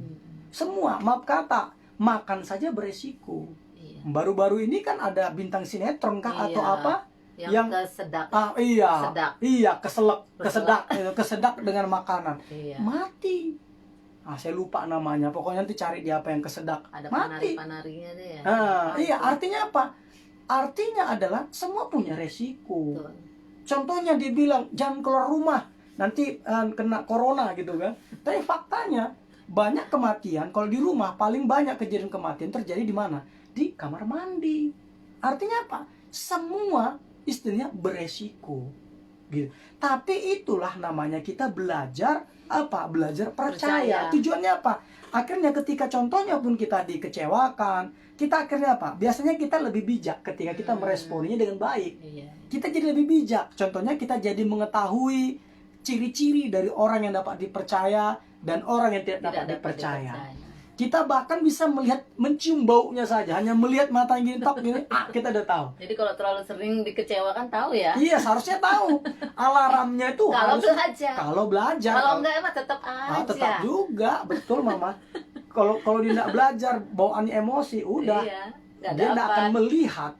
Semua, maaf kata, makan saja beresiko. Iya. Baru-baru ini kan ada bintang sinetron kah atau apa? Yang kesedak. Kesedak dengan makanan. Iya. Mati. Saya lupa namanya. Pokoknya nanti cari di apa yang kesedak. Ada mati. panarinya deh ya. Iya, artinya apa? Artinya adalah semua punya resiko. Betul. Contohnya dibilang jangan keluar rumah, nanti kena corona gitu kan. Tapi faktanya banyak kematian kalau di rumah, paling banyak kejadian kematian terjadi di mana? Di kamar mandi. Artinya apa? Semua istilahnya beresiko. Gitu. Tapi itulah namanya kita belajar apa? Belajar percaya. Tujuannya apa? Akhirnya ketika contohnya pun kita dikecewakan, kita akhirnya apa? Biasanya kita lebih bijak ketika kita meresponinya dengan baik. Iya. Kita jadi lebih bijak. Contohnya kita jadi mengetahui ciri-ciri dari orang yang dapat dipercaya dan orang yang tidak dapat dipercaya. Kita bahkan bisa melihat, mencium baunya saja. Hanya melihat mata yang gini, top gini, kita udah tahu. Jadi kalau terlalu sering dikecewakan tahu ya. Iya, seharusnya tahu. Alarmnya itu Kalau harus belajar. Kalau belajar. Kalau enggak emang tetap aja. Tetap juga, betul Mama. Kalau dia tidak belajar, bawaannya emosi, udah. Iya, dia tidak akan melihat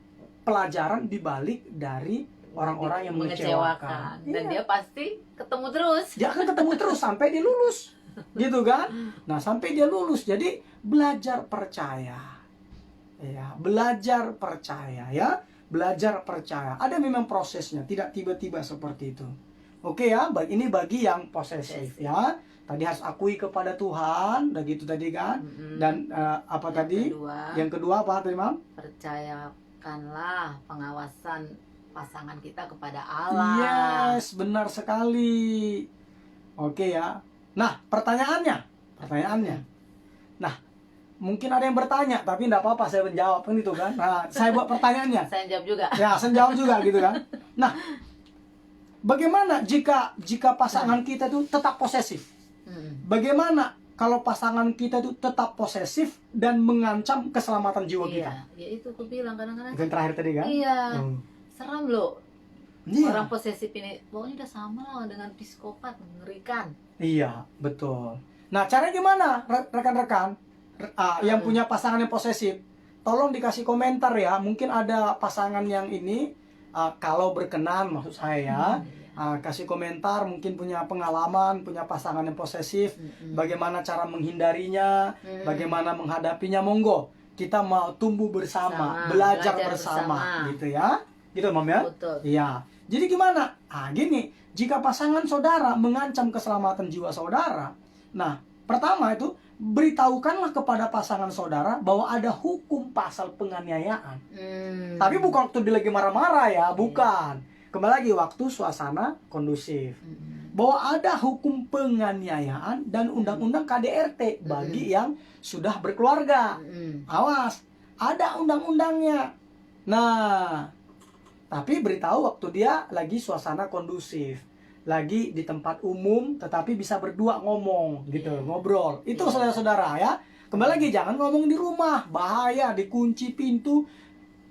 pelajaran dibalik dari orang-orang yang mengecewakan. Dan dia pasti ketemu terus. Dia akan ketemu terus sampai dia lulus. Gitu kan? Nah, sampai dia lulus. Jadi belajar percaya. Ya, belajar percaya ya. Belajar percaya. Ada memang prosesnya, tidak tiba-tiba seperti itu. Oke ya, ini bagi yang posesif ya. Tadi harus akui kepada Tuhan, udah gitu tadi kan. Dan apa tadi? Yang kedua apa tadi, Mam? Percayakanlah pengawasan pasangan kita kepada Allah. Yes, benar sekali. Oke ya. Nah, pertanyaannya. Nah, mungkin ada yang bertanya, tapi enggak apa-apa, saya menjawab kan itu kan. Nah, saya buat pertanyaannya. Saya jawab juga. Ya, saya jawab juga gitu kan. Nah, bagaimana jika pasangan kita itu tetap posesif? Bagaimana kalau pasangan kita itu tetap posesif dan mengancam keselamatan jiwa kita? Iya, ya itu aku bilang kadang-kadang. Itu yang terakhir tadi kan? Iya. Seram loh. Iya. Orang posesif ini, pokoknya udah sama lah dengan psikopat, mengerikan. Iya, betul. Nah, caranya gimana, rekan-rekan? Yang punya pasangan yang posesif, tolong dikasih komentar ya. Mungkin ada pasangan yang ini kalau berkenan maksud saya kasih komentar, mungkin punya pengalaman, punya pasangan yang posesif, bagaimana cara menghindarinya, bagaimana menghadapinya. Monggo, kita mau tumbuh bersama, belajar bersama gitu ya. Gitu Mam ya? Betul. Iya. Jadi gimana? Gini, jika pasangan saudara mengancam keselamatan jiwa saudara, nah, pertama itu beritahukanlah kepada pasangan saudara bahwa ada hukum pasal penganiayaan. Tapi bukan waktu dia lagi marah-marah ya, bukan. Kembali lagi waktu suasana kondusif. Bahwa ada hukum penganiayaan dan undang-undang KDRT bagi yang sudah berkeluarga. Awas, ada undang-undangnya. Nah, tapi beritahu waktu dia lagi suasana kondusif, lagi di tempat umum, tetapi bisa berdua ngomong gitu, ngobrol. Itu saudara-saudara ya. Kembali lagi, jangan ngomong di rumah, bahaya, dikunci pintu,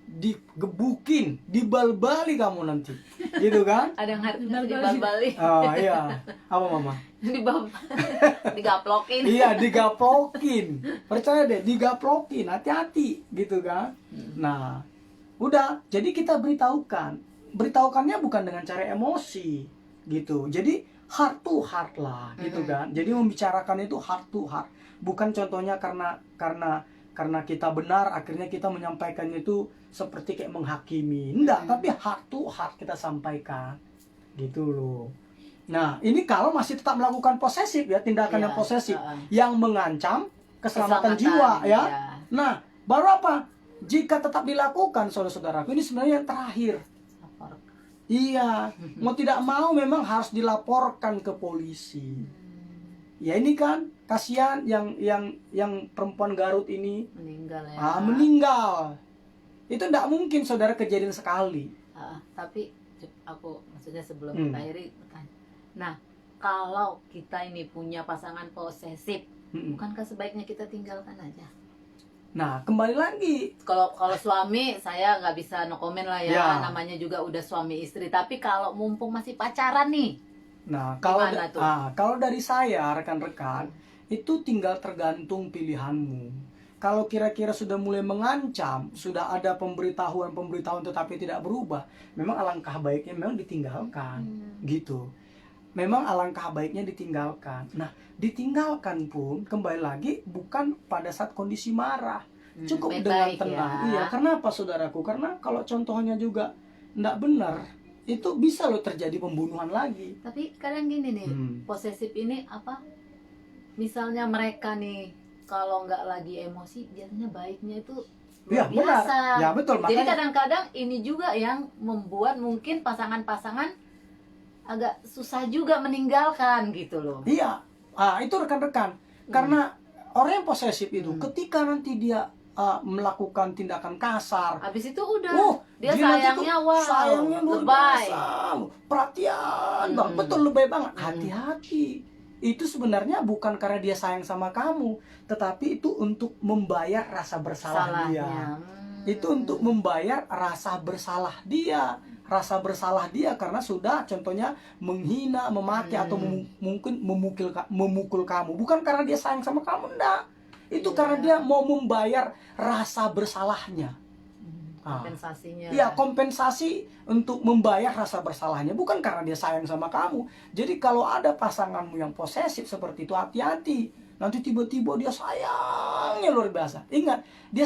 digebukin, dibal-bali kamu nanti, gitu kan? Ada yang ngerti dibal-bali. Oh iya, apa Mama? Digaplokin. Iya, digaplokin. Percaya deh, digaplokin, hati-hati, gitu kan? Nah, udah, jadi kita beritahukannya bukan dengan cara emosi. Gitu. Jadi heart to heart lah, gitu kan. Jadi membicarakan itu heart to heart. Bukan contohnya karena kita benar akhirnya kita menyampaikannya itu seperti kayak menghakimi. Enggak, tapi heart to heart kita sampaikan. Gitu loh. Nah, ini kalau masih tetap melakukan posesif ya, tindakan yang posesif yang mengancam keselamatan jiwa ya. Nah, baru apa? Jika tetap dilakukan, saudara-saudaraku, ini sebenarnya yang terakhir. Iya, mau tidak mau memang harus dilaporkan ke polisi. Ya ini kan kasihan yang perempuan Garut ini meninggal ya. Meninggal. Itu tidak mungkin saudara kejadian sekali. Tapi aku maksudnya sebelum kita akhiri bertanya. Nah, kalau kita ini punya pasangan posesif, bukankah sebaiknya kita tinggalkan aja? Nah, kembali lagi. Kalau suami saya nggak bisa no comment lah ya, namanya juga udah suami istri. Tapi kalau mumpung masih pacaran nih, nah kalau dari saya rekan-rekan itu tinggal tergantung pilihanmu. Kalau kira-kira sudah mulai mengancam, sudah ada pemberitahuan tetapi tidak berubah, memang alangkah baiknya memang ditinggalkan, gitu. Memang alangkah baiknya ditinggalkan. Nah, ditinggalkan pun kembali lagi bukan pada saat kondisi marah, cukup dengan tenang. Ya. Iya, kenapa saudaraku? Karena kalau contohnya juga tidak benar, itu bisa loh terjadi pembunuhan lagi. Tapi kadang gini nih, posesif ini apa? Misalnya mereka nih kalau nggak lagi emosi, biasanya baiknya itu luar biasa. Benar. Ya betul. Jadi kadang-kadang ini juga yang membuat mungkin pasangan-pasangan agak susah juga meninggalkan gitu loh. Iya, itu rekan-rekan. Karena orang yang posesif itu ketika nanti dia melakukan tindakan kasar, habis itu udah dia sayangnya sayangnya luar biasa, perhatian banget, betul lebay banget. Hati-hati. Itu sebenarnya bukan karena dia sayang sama kamu, tetapi itu untuk membayar rasa bersalah dia. Itu untuk membayar rasa bersalah dia. Rasa bersalah dia karena sudah contohnya menghina, memaki atau mungkin memukul kamu. Bukan karena dia sayang sama kamu, enggak. Itu karena dia mau membayar rasa bersalahnya. Kompensasinya. Iya, kompensasi untuk membayar rasa bersalahnya, bukan karena dia sayang sama kamu. Jadi kalau ada pasanganmu yang posesif seperti itu, hati-hati. Nanti tiba-tiba dia sayangnya luar biasa. Ingat, dia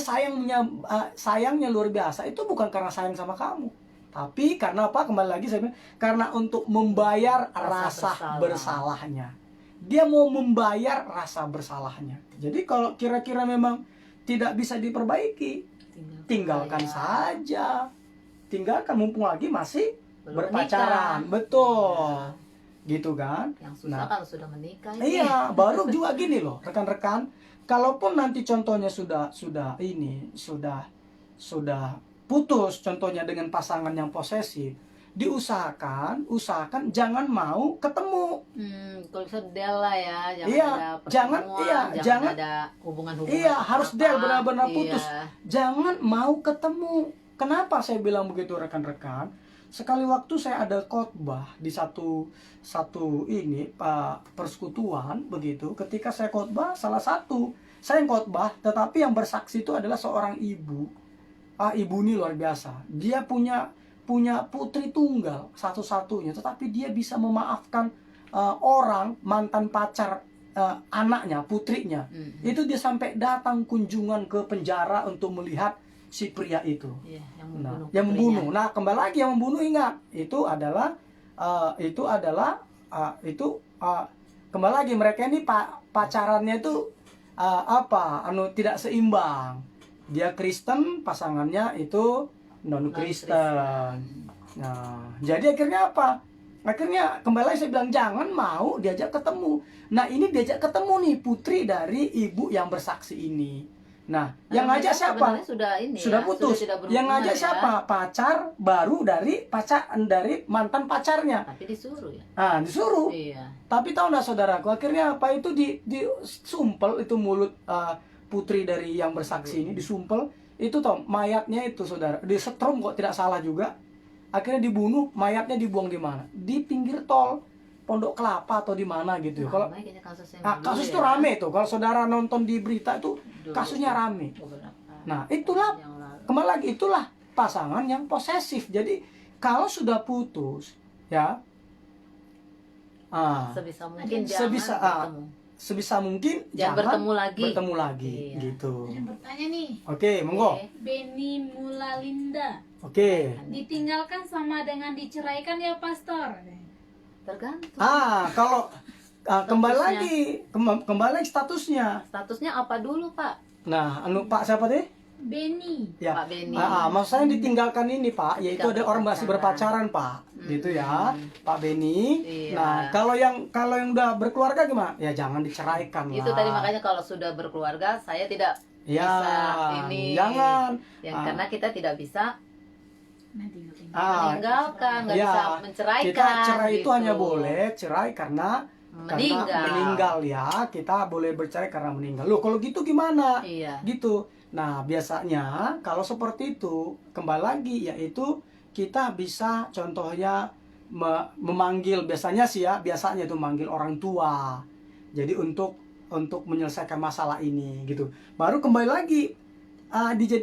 sayangnya luar biasa itu bukan karena sayang sama kamu. Tapi karena apa? Kembali lagi saya bilang, karena untuk membayar rasa bersalahnya. Dia mau membayar rasa bersalahnya. Jadi kalau kira-kira memang tidak bisa diperbaiki, tinggalkan saja. Tinggalkan mumpung lagi masih berpacaran. Betul. Gitu kan? Yang susah kalau sudah menikah. Iya, baru juga gini loh, rekan-rekan. Kalaupun nanti contohnya sudah putus contohnya dengan pasangan yang posesif, usahakan jangan mau ketemu. Kalau bisa del lah ya, jangan jangan ada hubungan-hubungan. Iya, harus del, benar-benar putus. Jangan mau ketemu. Kenapa saya bilang begitu rekan-rekan? Sekali waktu saya ada khotbah di satu persekutuan begitu. Ketika saya khotbah, salah satu saya yang khotbah, tetapi yang bersaksi itu adalah seorang ibu. Ibu ini luar biasa. Dia punya putri tunggal satu-satunya, tetapi dia bisa memaafkan orang mantan pacar anaknya, putrinya. Itu dia sampai datang kunjungan ke penjara untuk melihat si pria itu. Iya, Yang membunuh. Nah, kembali lagi yang membunuh, ingat, itu kembali lagi mereka ini pacarannya itu tidak seimbang. Dia Kristen, pasangannya itu non Kristen. Nah, jadi akhirnya apa? Akhirnya kembali lagi saya bilang jangan mau diajak ketemu. Nah, ini diajak ketemu nih putri dari ibu yang bersaksi ini. Nah, yang ngajak siapa? Sudah putus. Yang ngajak siapa? Pacar baru dari mantan pacarnya. Tapi disuruh ya. Disuruh. Iya. Tapi tahu nggak saudaraku, akhirnya apa itu disumpel itu mulut putri dari yang bersaksi ini disumpel. Itu toh mayatnya itu saudara disetrum kok tidak salah juga. Akhirnya dibunuh, mayatnya dibuang di mana? Di pinggir tol, Pondok Kelapa atau di mana gitu. Kalau kasus itu rame tuh. Kalau saudara nonton di berita itu kasusnya rame. Nah, itulah kembali lagi itulah pasangan yang posesif. Jadi kalau sudah putus, ya sebisa mungkin jangan bertemu lagi iya. gitu. Ada yang bertanya nih. Oke, monggo. Beni Mulalinda. Oke. Ditinggalkan sama dengan diceraikan ya pastor? Tergantung. Kalau kembali lagi statusnya. Statusnya apa dulu, Pak? Nah, Pak siapa deh? Beni. Ya. Pak Beni. Maksudnya ditinggalkan ini, Pak, yaitu ada orang masih berpacaran, Pak. Gitu ya, Pak Beni. Iya. Nah, kalau yang udah berkeluarga gimana? Ya jangan diceraikan lah. Itu tadi makanya kalau sudah berkeluarga saya tidak bisa ini. Jangan. Karena kita tidak bisa meninggalkan, nggak bisa menceraikan. Kita cerai gitu. itu hanya boleh cerai karena meninggal ya. Kita boleh bercerai karena meninggal. Loh, kalau gitu gimana? Iya. Gitu. Nah, biasanya kalau seperti itu kembali lagi yaitu kita bisa contohnya memanggil biasanya itu manggil orang tua. Jadi untuk menyelesaikan masalah ini gitu. Baru kembali lagi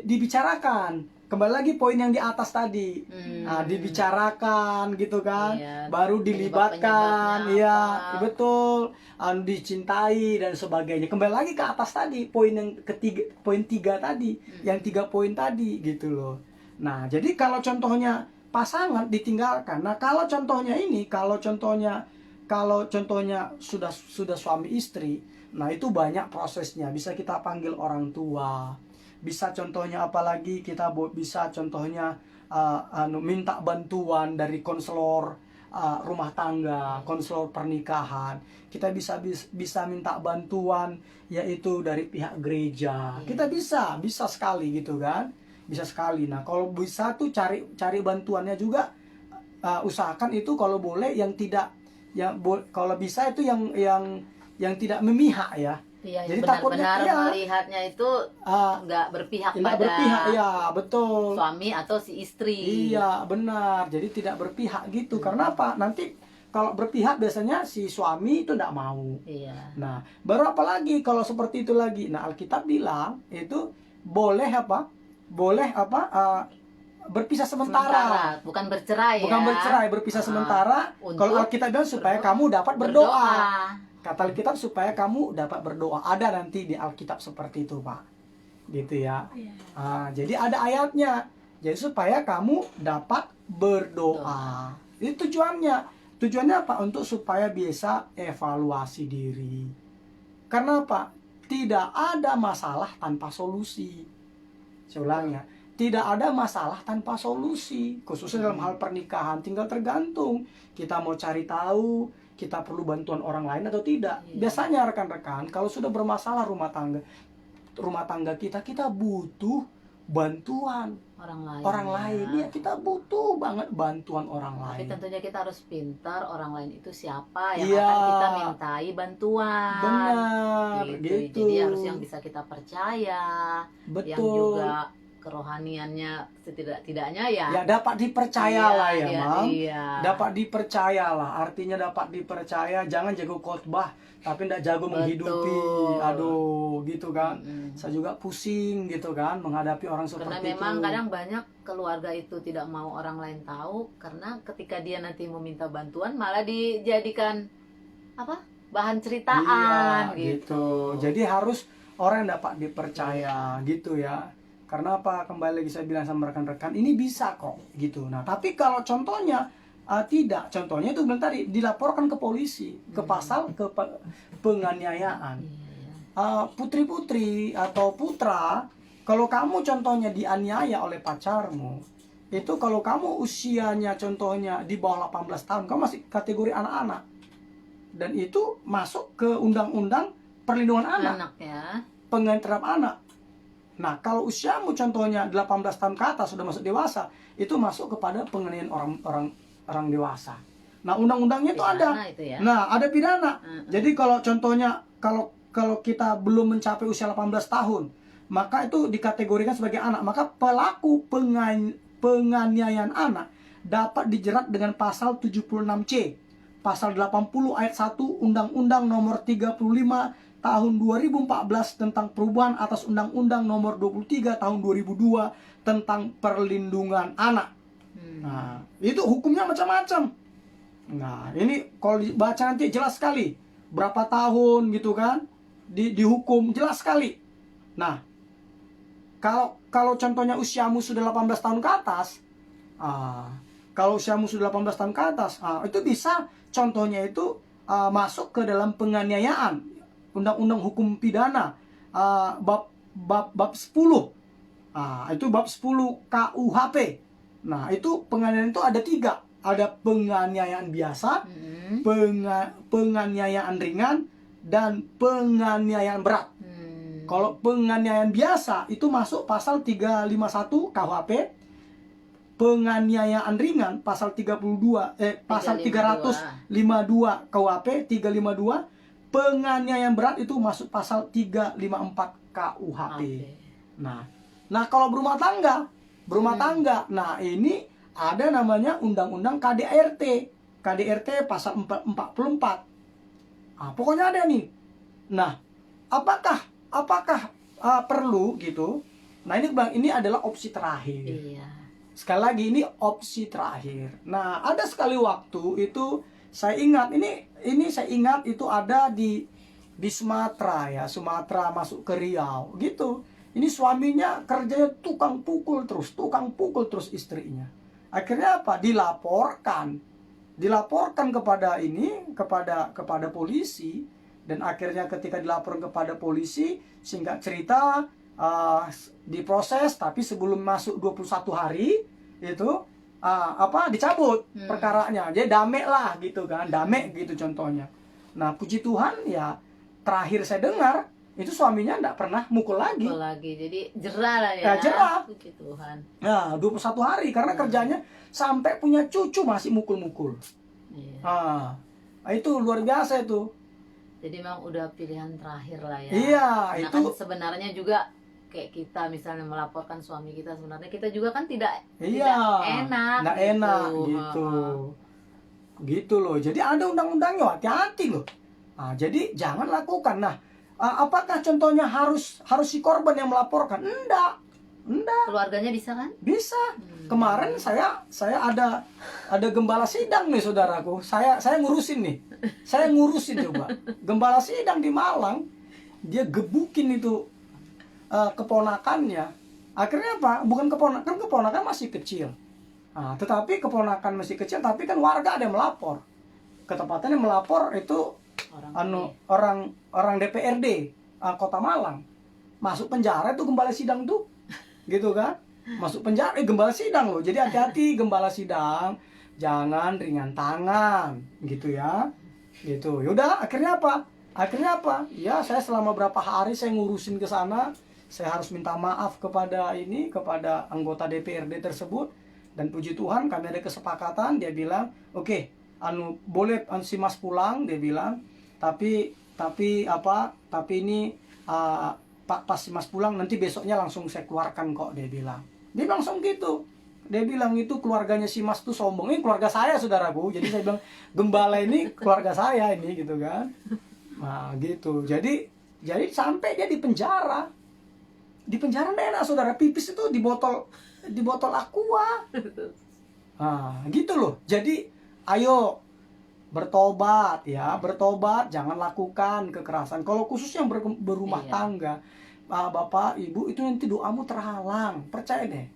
dibicarakan. Kembali lagi poin yang di atas tadi. Dibicarakan gitu kan. Iya, baru dilibatkan, iya, betul. Dicintai dan sebagainya. Kembali lagi ke atas tadi, poin yang ketiga, poin 3 tadi, yang 3 poin tadi gitu loh. Nah, jadi kalau contohnya pasangan ditinggalkan. Nah, kalau contohnya sudah suami istri, nah itu banyak prosesnya. Bisa kita panggil orang tua. Bisa contohnya apalagi kita bisa contohnya minta bantuan dari konselor rumah tangga, konselor pernikahan. Kita bisa minta bantuan yaitu dari pihak gereja. Kita bisa sekali gitu kan. Bisa sekali. Nah, kalau bisa tuh cari bantuannya juga, usahakan itu kalau boleh yang tidak kalau bisa itu yang tidak memihak ya. Iya, jadi benar-benar takutnya melihatnya itu nggak berpihak pada berpihak, ya betul, suami atau si istri. Iya benar, jadi tidak berpihak gitu. Karena apa? Nanti kalau berpihak biasanya si suami itu tidak mau. Iya. Nah, baru apalagi kalau seperti itu lagi. Nah, Alkitab bilang itu boleh berpisah sementara. Bukan bercerai. Bukan bercerai, berpisah sementara. Kalau Alkitab bilang supaya kamu dapat berdoa. Kata Alkitab supaya kamu dapat berdoa. Ada nanti di Alkitab seperti itu, Pak. Gitu ya. Jadi ada ayatnya. Jadi supaya kamu dapat berdoa. Itu tujuannya. Tujuannya apa? Untuk supaya bisa evaluasi diri. Karena apa? Tidak ada masalah tanpa solusi. Saya ulang ya. Tidak ada masalah tanpa solusi. Khususnya dalam hal pernikahan. Tinggal tergantung. Kita mau cari tahu, kita perlu bantuan orang lain atau tidak. Biasanya rekan-rekan, kalau sudah bermasalah rumah tangga kita butuh bantuan orang lain. Ya, kita butuh banget bantuan orang lain. Tapi tentunya kita harus pintar orang lain itu siapa yang akan kita mintai bantuan. Benar, gitu. Jadi harus yang bisa kita percaya. Betul. Yang juga kerohaniannya setidak-tidaknya ya. Ya dapat dipercaya lah ya, Mam. Iya. Dapat dipercaya lah. Artinya dapat dipercaya. Jangan jago khotbah tapi tidak jago menghidupi. Betul. Aduh, gitu kan. Mm-mm. Saya juga pusing gitu kan menghadapi orang Karena seperti memang itu. kadang banyak keluarga itu tidak mau orang lain tahu, karena ketika dia nanti meminta bantuan malah dijadikan apa? Bahan ceritaan Iya, gitu. Jadi harus orang yang dapat dipercaya gitu ya. Karena apa? Kembali lagi saya bilang sama rekan-rekan, ini bisa kok gitu. Nah, tapi kalau contohnya tidak, contohnya itu bilang tadi dilaporkan ke polisi, ke pasal penganiayaan. Putri-putri atau putra, kalau kamu contohnya dianiaya oleh pacarmu, itu kalau kamu usianya contohnya di bawah 18 tahun, kamu masih kategori anak-anak. Dan itu masuk ke undang-undang perlindungan anak, Ya. penganiayaan terhadap anak. Nah, kalau usiamu contohnya 18 tahun ke atas sudah masuk dewasa, itu masuk kepada penganiayaan orang dewasa. Nah, undang-undangnya itu ada. Pidana itu ya. Nah, ada pidana. Jadi kalau contohnya kalau kita belum mencapai usia 18 tahun, maka itu dikategorikan sebagai anak. Maka pelaku penganiayaan anak dapat dijerat dengan pasal 76C, pasal 80 ayat 1 Undang-Undang Nomor 35 Tahun 2014 tentang perubahan atas Undang-Undang Nomor 23 Tahun 2002 tentang perlindungan anak. Nah, itu hukumnya macam-macam. Nah, ini kalau dibaca nanti jelas sekali berapa tahun gitu kan dihukum, jelas sekali. Nah, kalau contohnya usiamu sudah 18 tahun ke atas, kalau usiamu sudah 18 tahun ke atas, itu bisa contohnya itu masuk ke dalam penganiayaan. Undang-undang hukum pidana bab 10. Itu bab 10 KUHP. Nah, itu penganiayaan itu ada 3. Ada penganiayaan biasa, penganiayaan ringan, dan penganiayaan berat. Kalau penganiayaan biasa itu masuk pasal 351 KUHP. Penganiayaan ringan pasal 352 KUHP 352. Penganiayaan berat itu masuk pasal 354 KUHP. Nah, kalau berumah tangga, nah ini ada namanya undang-undang KDRT pasal 44. Pokoknya ada nih. Nah, apakah perlu gitu? Nah, ini adalah opsi terakhir. Iya. Sekali lagi ini opsi terakhir. Nah, ada sekali waktu itu saya ingat saya ingat itu ada di Sumatera ya, Sumatera masuk ke Riau gitu. Ini suaminya kerjanya tukang pukul terus istrinya. Akhirnya apa? Dilaporkan kepada polisi, dan akhirnya ketika dilaporkan kepada polisi, singkat cerita diproses, tapi sebelum masuk 21 hari itu dicabut perkaranya. Jadi damai lah gitu kan, damai gitu contohnya. Nah, puji Tuhan ya, terakhir saya dengar itu suaminya enggak pernah mukul lagi. Jadi jerah lah ya. Jerah. Puji Tuhan. Nah, 21 hari karena kerjanya sampai punya cucu masih mukul-mukul. Iya. Itu luar biasa itu. Jadi memang udah pilihan terakhir lah ya. Iya, Karena itu kan sebenarnya juga kayak kita misalnya melaporkan suami kita, sebenarnya kita juga kan tidak enak. Nggak enak gitu. Gitu loh. Jadi ada undang-undangnya, hati-hati loh. Jadi jangan lakukan. Nah, apakah contohnya harus si korban yang melaporkan? Enggak. Keluarganya bisa kan? Bisa. Kemarin saya ada gembala sidang nih, saudaraku. Saya ngurusin nih. Saya ngurusin coba. Gembala sidang di Malang, dia gebukin itu keponakannya. Akhirnya apa? Bukan keponakan masih kecil. Tetapi keponakan masih kecil, tapi kan warga ada yang melapor. Ketepatnya melapor itu orang DPRD Kota Malang. Masuk penjara itu gembala sidang tuh. Gitu kan? Masuk penjara gembala sidang loh. Jadi hati-hati gembala sidang, jangan ringan tangan gitu ya. Gitu. Yaudah, akhirnya apa? Ya, saya selama berapa hari saya ngurusin ke sana. Saya harus minta maaf kepada anggota DPRD tersebut, dan puji Tuhan kami ada kesepakatan. Dia bilang, "Oke, boleh si Mas pulang," dia bilang. Tapi ini pas si Mas pulang nanti besoknya langsung saya keluarkan kok, dia bilang. Dia langsung gitu. Dia bilang itu keluarganya si Mas tuh sombong. Ini keluarga saya, saudaraku. Jadi saya bilang gembala ini keluarga saya ini gitu kan. Nah gitu. Jadi sampai dia di penjara. Di penjara enak, saudara. Pipis itu di botol aqua. Nah gitu loh. Jadi ayo bertobat ya, bertobat, jangan lakukan kekerasan. Kalau khusus yang berumah Iya. tangga, Bapak, Ibu, itu nanti doamu terhalang. Percaya deh.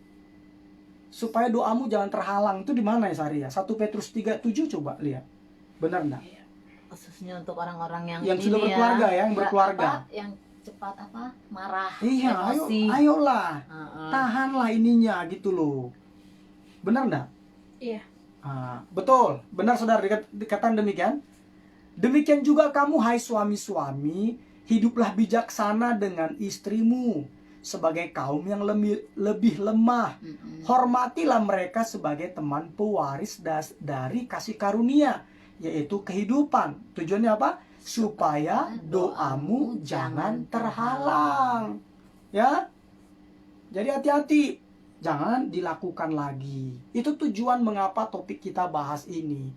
Supaya doamu jangan terhalang. Itu di mana ya, Sari ya? 1 Petrus 3:7 coba lihat. Benar enggak? Khususnya untuk orang-orang yang Yang sudah ini berkeluarga ya, yang nggak berkeluarga. yang cepat marah, Iya, emosi. ayolah. Heeh. Tahanlah ininya gitu loh. Benar enggak? Iya. Betul, benar saudara, dikatakan demikian. Demikian juga kamu, hai suami-suami, hiduplah bijaksana dengan istrimu sebagai kaum yang lebih lemah. Hormatilah mereka sebagai teman pewaris dari kasih karunia, yaitu kehidupan. Tujuannya apa? Supaya doamu jangan terhalang. Ya, jadi hati-hati. Jangan dilakukan lagi. Itu tujuan mengapa topik kita bahas ini.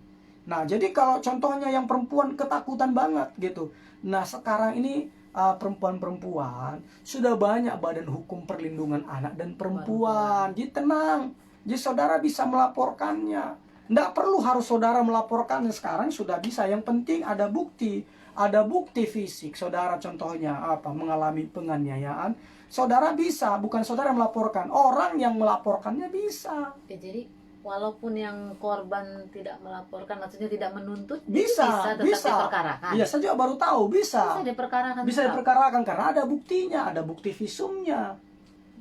Nah, jadi kalau contohnya yang perempuan ketakutan banget gitu. Nah, sekarang ini perempuan-perempuan sudah banyak badan hukum perlindungan anak dan perempuan. Jadi tenang. Jadi saudara bisa melaporkannya. Nggak perlu harus saudara melaporkannya, sekarang sudah bisa. Yang penting ada bukti. Ada bukti fisik. Saudara contohnya mengalami penganiayaan. Saudara bisa, bukan saudara melaporkan. Orang yang melaporkannya bisa. Ya, jadi walaupun yang korban tidak melaporkan, maksudnya tidak menuntut, Bisa. tetap diperkarakan. Iya, saya juga baru tahu bisa. Bisa diperkarakan. Bisa tetap. diperkarakan karena ada buktinya, ada bukti visumnya.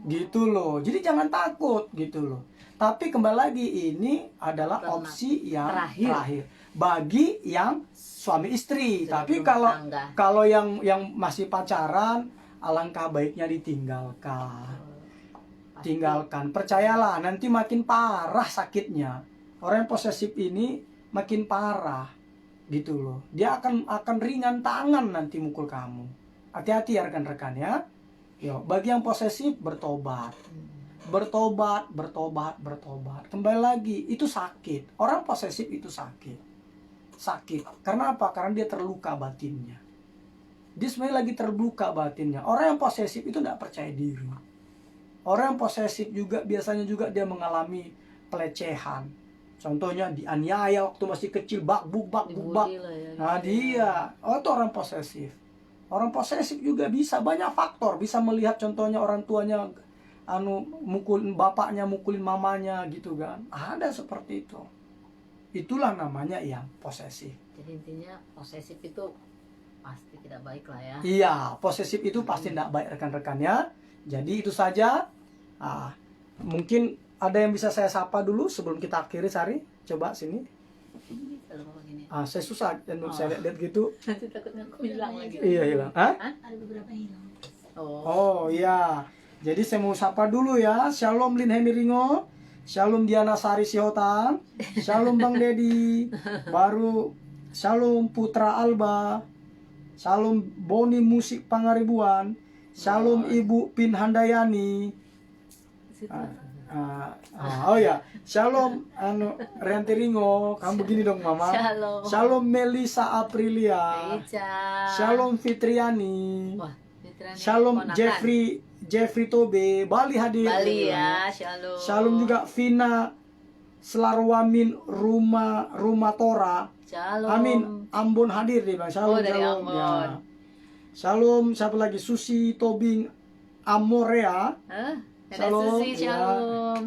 Gitu loh. Jadi jangan takut gitu loh. Tapi kembali lagi, ini adalah opsi yang terakhir bagi yang suami istri. Sudah Tapi berumah tangga. kalau yang masih pacaran, alangkah baiknya ditinggalkan. Tinggalkan, percayalah nanti makin parah sakitnya. Orang yang posesif ini makin parah gitu loh. Dia akan ringan tangan nanti mukul kamu. Hati-hati ya rekan-rekan ya. Yo, bagi yang posesif bertobat. Bertobat. Kembali lagi, itu sakit. Orang posesif itu sakit. Karena apa? Karena dia terluka batinnya. Dia sebenarnya lagi terluka batinnya. Orang yang posesif itu tidak percaya diri. Orang yang posesif juga biasanya juga dia mengalami pelecehan. Contohnya dianiaya waktu masih kecil, bak-buk. Dibully lah ya, Nah dia, itu orang posesif. Orang posesif juga bisa banyak faktor. Bisa melihat contohnya orang tuanya mukulin bapaknya, mukulin mamanya gitu kan. Ada seperti itu. Itulah namanya yang posesif. Jadi intinya posesif itu pasti tidak baik lah ya. Iya, posesif itu pasti tidak baik rekan-rekannya. Jadi itu saja. Mungkin ada yang bisa saya sapa dulu sebelum kita akhiri, Sari. Coba sini. Bisa loh Pak, gini. Saya susah saya lihat gitu. Nanti takutnya aku hilang lagi. Iya hilang. Hah? Ada beberapa hilang. Oh iya. Jadi saya mau sapa dulu ya. Shalom Lin Hemiringo. Shalom Diana Sari Sihotan. Shalom Bang Dedi. Baru Shalom Putra Alba. Shalom Boni Musik Pangaribuan. Shalom Ibu Pin Handayani. Oh ya, Shalom Rianti Ringo. Kamu begini dong Mama. Shalom. Shalom Melisa Aprilia. Eca. Shalom Fitriani. Wah, Fitriani Shalom ponakan. Jeffrey Tobe. Bali hadir. Bali ya, shalom. Shalom juga Vina Selarwamin Rumah Tora. Shalom. Amin. Ambon hadir nih Bang. Shalom, dari shalom. Ambon. Ya. Shalom, siapa lagi? Susi Tobing Amorea. Ada Shalom, Susi, shalom.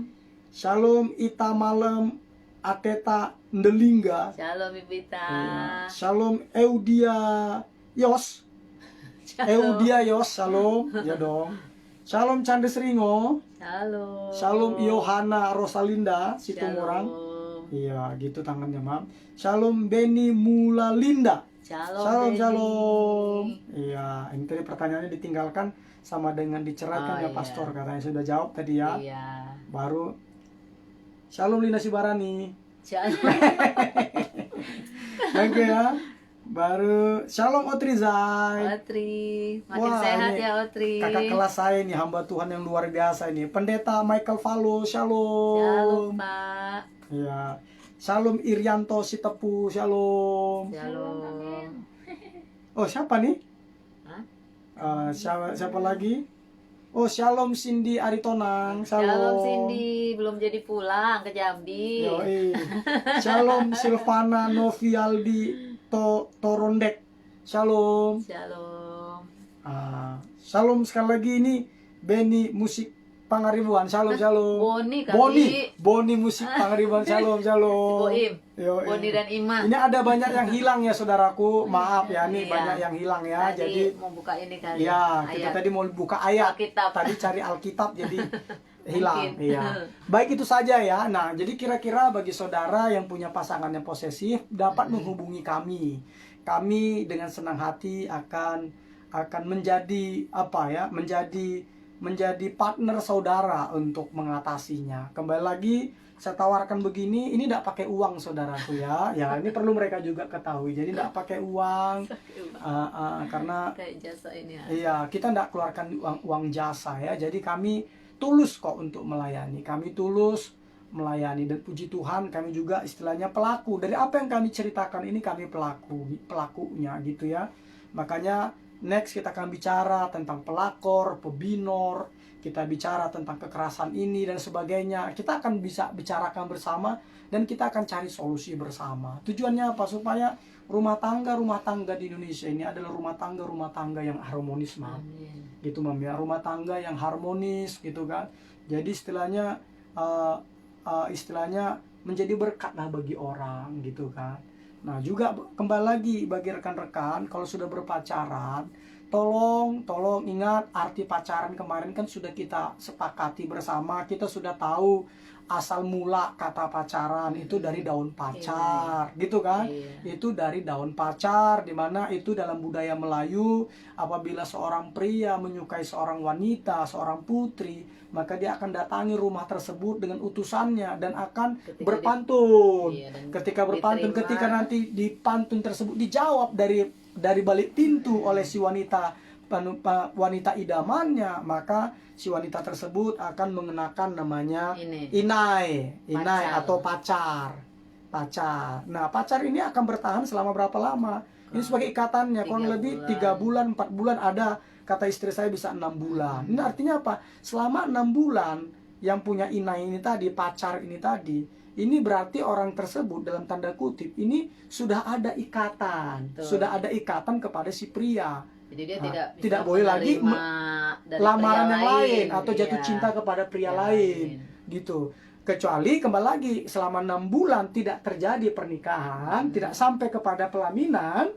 Shalom Ita Malam Ateta Ndelingga. Shalom Ibita. Shalom Eudia Yos. Eudia Yos, shalom. Ya dong. Shalom Candes Ringo. Shalom. Shalom Yohana Rosalinda Situmorang. Shalom. Iya, gitu tangannya, Mam. Shalom Beni Mulalinda. Shalom. Shalom. Benny. Iya, ini tadi pertanyaannya ditinggalkan sama dengan diceraikan ya Iya. Pastor, katanya sudah jawab tadi ya. Iya. Baru Shalom Lina Sibarani. Shalom. Oke ya. Baru Shalom Otrizai. Otri, makin Wah, sehat ini ya Otri. Kakak kelas saya ini, hamba Tuhan yang luar biasa ini. Pendeta Michael Valo, Shalom Shalom. Pak. Ya. Shalom Irianto Sitepu, Shalom. Shalom. Oh, siapa nih? Hah? Siapa lagi? Oh, Shalom Cindy Aritonang, Shalom. Shalom Cindy, belum jadi pulang ke Jambi. Yoi. Shalom Silvana Novialdi Torondek, Shalom. Shalom. Shalom sekali lagi ini Beni Musik Pangaribuan, Shalom. Boni kali. Boni Musik Pangaribuan, Shalom. Boim. Yoi. Boni dan Ima. Ini ada banyak yang hilang ya saudaraku, maaf ya nih Iya. banyak yang hilang ya. Tadi Jadi mau buka ini kali. ya, kita Ayat. tadi mau buka ayat. Alkitab. Tadi cari Alkitab jadi hilang. Mungkin. Iya. Baik itu saja ya. Nah, jadi kira-kira bagi saudara yang punya pasangan yang posesif dapat menghubungi kami. Kami dengan senang hati akan menjadi apa ya? Menjadi partner saudara untuk mengatasinya. Kembali lagi saya tawarkan begini, ini tidak pakai uang saudaraku ya. Ya, ini perlu mereka juga ketahui. Jadi tidak pakai uang karena Kayak jasa ini ya. iya, kita tidak keluarkan uang jasa ya. Jadi kami tulus kok untuk melayani. Kami tulus melayani dan puji Tuhan kami juga istilahnya pelaku. Dari apa yang kami ceritakan ini kami pelakunya gitu ya. Makanya next kita akan bicara tentang pelakor, pebinor, kita bicara tentang kekerasan ini dan sebagainya. Kita akan bisa bicarakan bersama dan kita akan cari solusi bersama. Tujuannya apa? Supaya rumah tangga di Indonesia ini adalah rumah tangga yang harmonis, Mam. Amin. Gitu, Mam ya. Rumah tangga yang harmonis gitu kan. Jadi istilahnya menjadi berkat lah bagi orang gitu kan. Nah, juga kembali lagi bagi rekan-rekan kalau sudah berpacaran, tolong ingat arti pacaran kemarin kan sudah kita sepakati bersama, kita sudah tahu asal mula kata pacaran itu dari daun pacar, gitu kan? Iya. Itu dari daun pacar, dimana itu dalam budaya Melayu, apabila seorang pria menyukai seorang wanita, seorang putri, maka dia akan datangi rumah tersebut dengan utusannya dan akan Ketika berpantun. Iya, dan Ketika berpantun, diterima. ketika nanti di pantun tersebut dijawab dari balik pintu oleh si wanita idamannya, maka si wanita tersebut akan mengenakan namanya Ini. inai Pacar. atau pacar. Nah, pacar ini akan bertahan selama berapa lama? Ini sebagai ikatannya, kurang 3 lebih bulan. 3 bulan, 4 bulan, ada kata istri saya bisa 6 bulan. Ini artinya apa? Selama 6 bulan yang punya inai ini tadi, pacar ini tadi, ini berarti orang tersebut dalam tanda kutip ini sudah ada ikatan, Betul. sudah ada ikatan kepada si pria. Jadi dia Nah, tidak tidak bisa boleh lagi menerima dari lamaran pria yang lain atau jatuh Iya. cinta kepada pria Yang lain gitu. Kecuali kembali lagi selama 6 bulan tidak terjadi pernikahan, tidak sampai kepada pelaminan,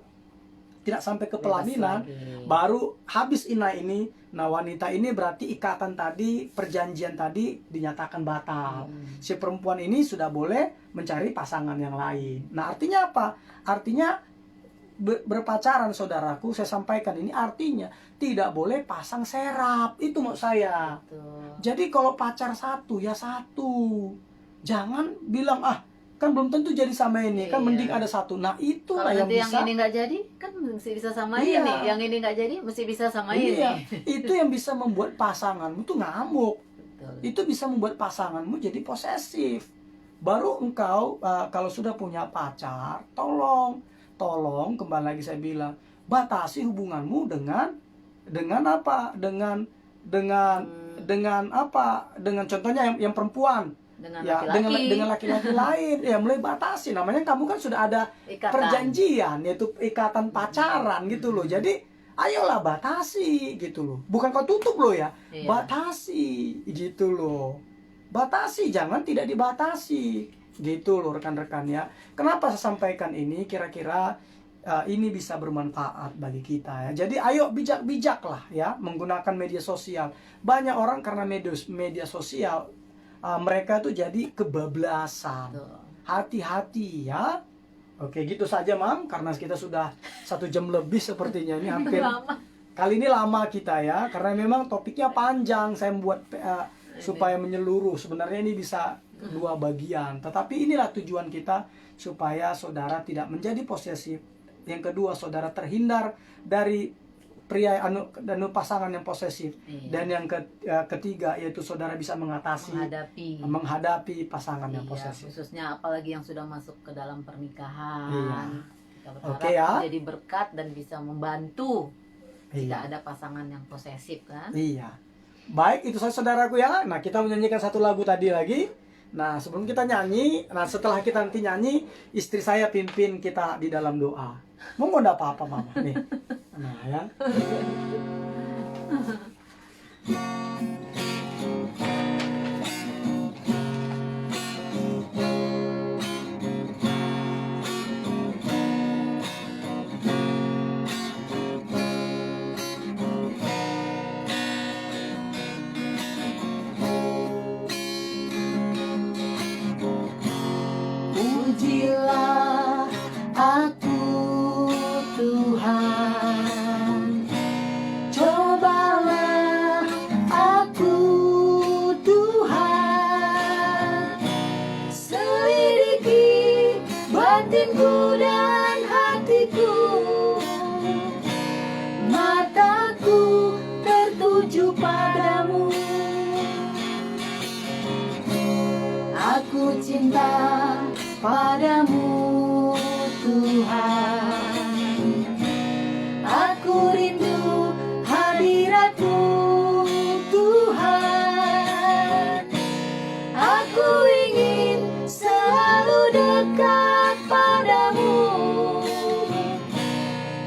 tidak sampai ke Bebas pelaminan, lagi. baru habis inai ini. Nah, wanita ini berarti ikatan tadi, perjanjian tadi dinyatakan batal. Si perempuan ini sudah boleh mencari pasangan yang lain. Nah, artinya apa? Artinya berpacaran, saudaraku, saya sampaikan ini artinya tidak boleh pasang serap. Itu maksud saya. Betul. Jadi kalau pacar satu ya satu. Jangan bilang kan belum tentu jadi sama ini, kan Iya. mending ada satu. Nah, itulah Kalau yang nanti bisa. yang ini nggak jadi, kan mesti bisa sama Iya. ini. Yang ini nggak jadi, mesti bisa sama Iya, ini. itu yang bisa membuat pasanganmu tuh ngamuk. Betul. Itu bisa membuat pasanganmu jadi posesif. Baru engkau kalau sudah punya pacar, tolong kembali lagi saya bilang, batasi hubunganmu dengan apa? Dengan apa? Dengan contohnya yang perempuan. Dengan Ya, laki-laki. dengan laki-laki lain ya mulai batasi. Namanya kamu kan sudah ada Ikatan. perjanjian, yaitu ikatan pacaran gitu loh. Jadi ayolah batasi gitu loh. Bukan kau tutup loh ya. Iya. Batasi gitu loh. Batasi, jangan tidak dibatasi. Gitu loh rekan-rekan ya. Kenapa saya sampaikan ini? Kira-kira ini bisa bermanfaat bagi kita ya. Jadi ayo bijak-bijak lah ya menggunakan media sosial. Banyak orang karena media sosial mereka tuh jadi kebablasan. Betul. Hati-hati ya. Oke, gitu saja, Mam, karena kita sudah 1 jam lebih sepertinya ini hampir. Lama. Kali ini lama kita ya, karena memang topiknya panjang. Saya membuat supaya menyeluruh. Sebenarnya ini bisa 2 bagian. Tetapi inilah tujuan kita supaya saudara tidak menjadi posesif. yang kedua saudara terhindar dari pria pasangan yang posesif. Iya. Dan yang ketiga yaitu saudara bisa mengatasi menghadapi pasangan yang Iya, posesif. khususnya apalagi yang sudah masuk ke dalam pernikahan. Iya. Kita berharap Oke ya. jadi berkat dan bisa membantu jika Iya. ada pasangan yang posesif kan. Iya. Baik, itu saja saudaraku ya. Nah, kita menyanyikan satu lagu tadi lagi. Nah, sebelum kita nyanyi, setelah kita nanti nyanyi, istri saya pimpin kita di dalam doa. Mau nggak apa-apa, Mama? Nih. Nah, ya. Pujilah aku Tuhan, cobalah aku Tuhan, selidiki batinku dan hatiku, mataku tertuju padamu. Aku cinta padamu Tuhan, aku rindu hadiratmu Tuhan, aku ingin selalu dekat padamu,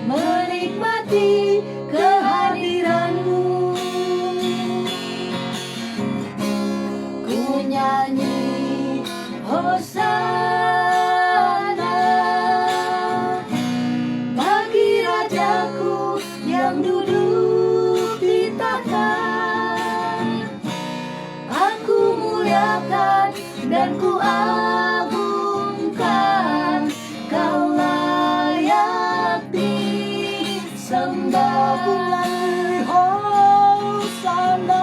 menikmati kehadiranmu. Ku nyanyi Hosana bagi Rajaku yang duduk di tahta. Aku muliakan dan ku agungkan, Kau layak disembah. Ku nyanyi Hosana,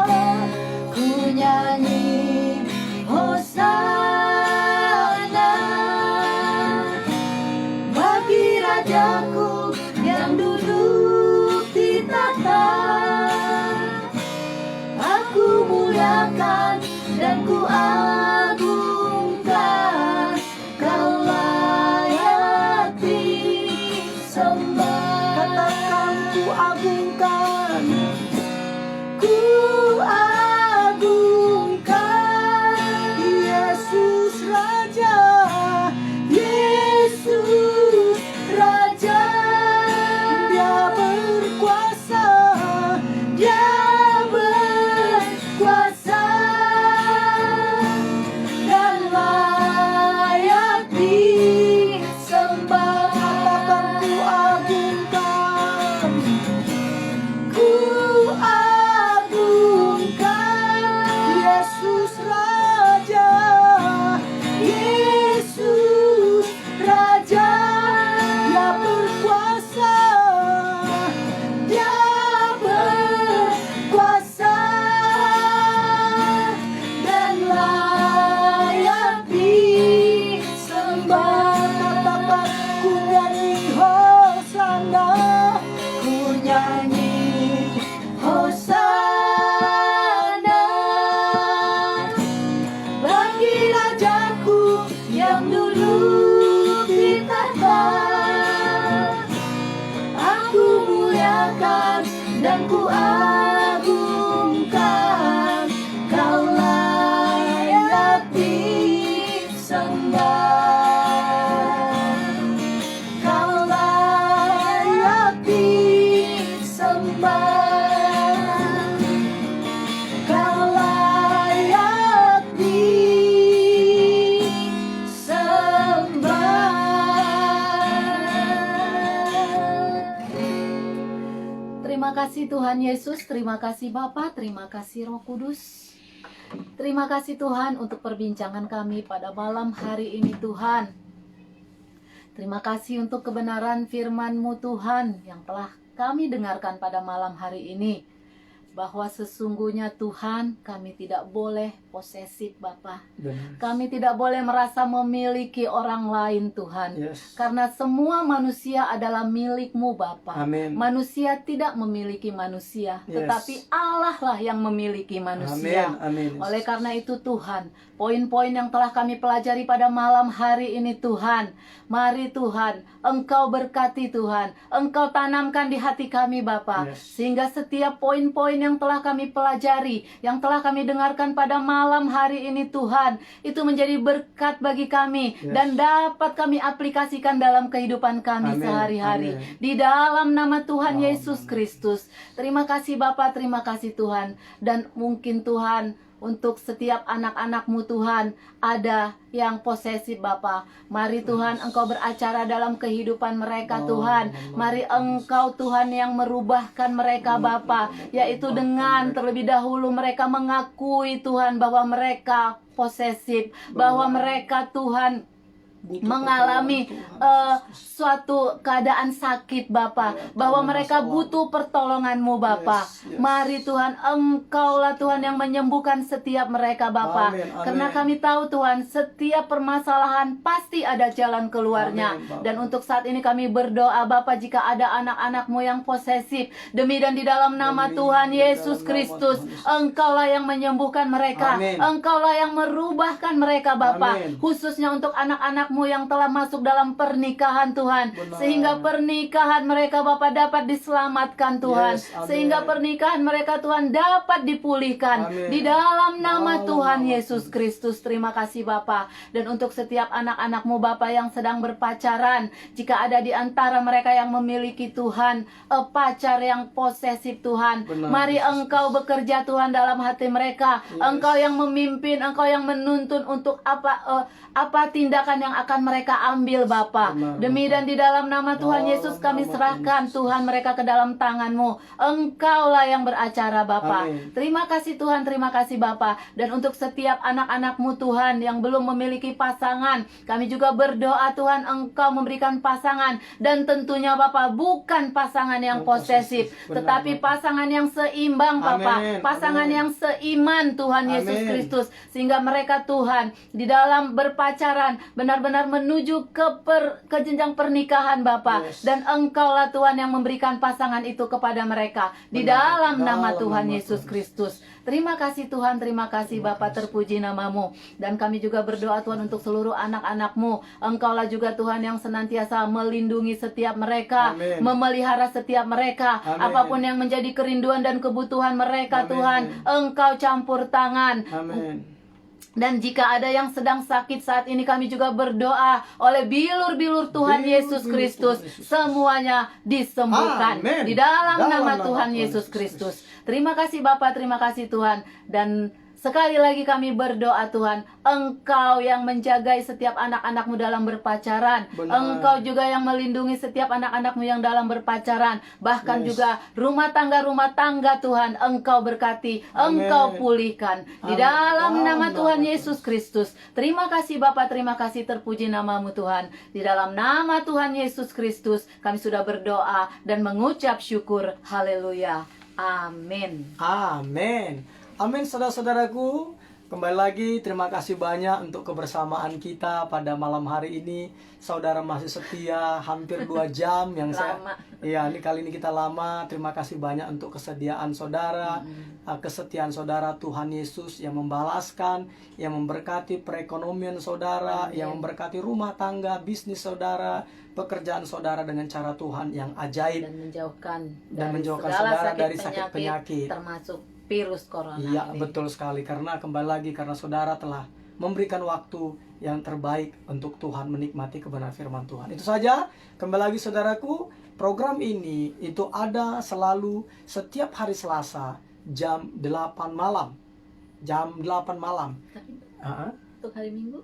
ku nyanyi Hosana bagi Rajaku yang duduk di tahta. Aku muliakan dan ku agungkan, Kau layak disembah. Katakan ku agungkan. Ku agungkan Yesus Raja. Yesus Raja. Dia berkuasa. Dia berkuasa dan layak disembah. Katakan ku agungkan. Ku agungkan Yesus Raja. Yesus Raja. Dia berkuasa. Dia berkuasa dan layak disembah. Katakan ku nyanyi Hosana. Ku nyanyi Hosana bagi Rajaku yang duduk di tahta. Aku muliakan dan ku agungkan, Kau layak disembah. Kau layak disembah. Kau layak disembah. Terima kasih Tuhan Yesus, terima kasih Bapa, terima kasih Roh Kudus. Terima kasih Tuhan untuk perbincangan kami pada malam hari ini Tuhan. Terima kasih untuk kebenaran firman-Mu Tuhan yang telah kami dengarkan pada malam hari ini. Bahwa sesungguhnya Tuhan kami tidak boleh posesif Bapa. Benar. Kami tidak boleh merasa memiliki orang lain Tuhan. Yes. Karena semua manusia adalah milik-Mu Bapa. Amin. Manusia tidak memiliki manusia, Yes. tetapi Allah lah yang memiliki manusia. Amin. Amin. Oleh karena itu Tuhan, poin-poin yang telah kami pelajari pada malam hari ini Tuhan, mari Tuhan, Engkau berkati Tuhan, Engkau tanamkan di hati kami Bapa, Yes. sehingga setiap poin-poin yang telah kami pelajari, yang telah kami dengarkan pada malam hari ini Tuhan, itu menjadi berkat bagi kami, Yes. dan dapat kami aplikasikan dalam kehidupan kami Amin. sehari-hari. Amin. Di dalam nama Tuhan Amin. Yesus Kristus. Terima kasih Bapa, terima kasih Tuhan. Dan mungkin Tuhan, untuk setiap anak-anak-Mu Tuhan, ada yang posesif Bapa. Mari Tuhan Engkau beracara dalam kehidupan mereka Tuhan. Mari Engkau Tuhan yang merubahkan mereka Bapa, yaitu dengan terlebih dahulu mereka mengakui Tuhan bahwa mereka posesif, bahwa mereka Tuhan mengalami suatu keadaan sakit Bapa, bahwa mereka butuh pertolongan-Mu Bapa. Yes. Mari Tuhan, Engkaulah Tuhan yang menyembuhkan setiap mereka Bapa. Amin, amin. Karena kami tahu Tuhan, setiap permasalahan pasti ada jalan keluarnya. Amin, Bapa. Dan untuk saat ini kami berdoa Bapa, jika ada anak-anak-Mu yang posesif, demi dan di dalam nama Demi Tuhan di Yesus dalam nama Kristus, Tuhan Yesus. Engkaulah yang menyembuhkan mereka. Amin. Engkaulah yang merubahkan mereka Bapa. Amin. Khususnya untuk anak-anak-Mu yang telah masuk dalam pernikahan Tuhan. Benar. Sehingga pernikahan mereka Bapa dapat diselamatkan Tuhan. Yes, amin. Sehingga pernikahan mereka Tuhan dapat dipulihkan. Amin. Di dalam nama Dalam Tuhan nama Yesus Kristus. Terima kasih Bapa. Dan untuk setiap anak-anak-Mu Bapa yang sedang berpacaran, jika ada di antara mereka yang memiliki Tuhan pacar yang posesif Tuhan, Benar, mari Yesus. Engkau bekerja Tuhan dalam hati mereka. Yes. Engkau yang memimpin, Engkau yang menuntun untuk apa tindakan yang akan mereka ambil Bapa. Benar, Demi Bapa. dan di dalam nama Tuhan Dalam Yesus kami nama serahkan Yesus. Tuhan mereka ke dalam tangan-Mu. Engkaulah yang beracara Bapa. Amin. Terima kasih Tuhan, terima kasih Bapa. Dan untuk setiap anak-anak-Mu Tuhan yang belum memiliki pasangan, kami juga berdoa Tuhan Engkau memberikan pasangan. Dan tentunya Bapa, bukan pasangan yang Yang posesif, posesif. Benar, tetapi Bapa. pasangan yang seimbang Bapa. Amin. Pasangan Amin. yang seiman Tuhan Yesus Amin. Kristus. Sehingga mereka Tuhan di dalam berpacaran benar-benar menuju ke jenjang pernikahan Bapa. Yes. Dan Engkaulah Tuhan yang memberikan pasangan itu kepada mereka. Di Benar. dalam nama Dalam Tuhan nama Yesus Tuhan. Kristus. Terima kasih Tuhan, terima kasih Bapa, terpuji namamu. Dan kami juga berdoa Tuhan untuk seluruh anak-anak-Mu. Engkaulah juga Tuhan yang senantiasa melindungi setiap mereka, Amin. memelihara setiap mereka. Amin. Apapun yang menjadi kerinduan dan kebutuhan mereka Amin. Tuhan, Engkau campur tangan. Amin. Dan jika ada yang sedang sakit saat ini, kami juga berdoa oleh bilur-bilur Tuhan Bilur-bilur Yesus Kristus, Tuhan Yesus. semuanya disembuhkan. Amin. Di dalam nama Dalam Tuhan nama Yesus Tuhan Kristus. Terima kasih Bapa, terima kasih Tuhan. Dan sekali lagi kami berdoa Tuhan, Engkau yang menjagai setiap anak-anak-Mu dalam berpacaran. Benar. Engkau juga yang melindungi setiap anak-anak-Mu yang dalam berpacaran. Bahkan Yes. juga rumah tangga Tuhan, Engkau berkati, Amin. Engkau pulihkan. Di Amin. dalam nama Dalam Tuhan nama Yesus Kristus. Terima kasih Bapa, terima kasih, terpuji namamu Tuhan. Di dalam nama Tuhan Yesus Kristus kami sudah berdoa dan mengucap syukur. Haleluya. Amin. Amin. Amin, saudara-saudaraku. Kembali lagi, terima kasih banyak untuk kebersamaan kita pada malam hari ini. Saudara masih setia, hampir 2 jam yang Lama. Iya, kali ini kita lama. Terima kasih banyak untuk kesediaan saudara, kesetiaan saudara. Tuhan Yesus yang membalaskan, yang memberkati perekonomian saudara, Amin. yang memberkati rumah tangga, bisnis saudara, pekerjaan saudara dengan cara Tuhan yang ajaib. Dan menjauhkan saudara segala dari sakit penyakit. termasuk virus corona Iya, ini. betul sekali. Karena kembali lagi, karena saudara telah memberikan waktu yang terbaik untuk Tuhan menikmati kebenaran firman Tuhan. Itu saja. Kembali lagi saudaraku, program ini itu ada selalu setiap hari Selasa jam 8 malam. Jam 8 malam. Tapi Ah, untuk hari Minggu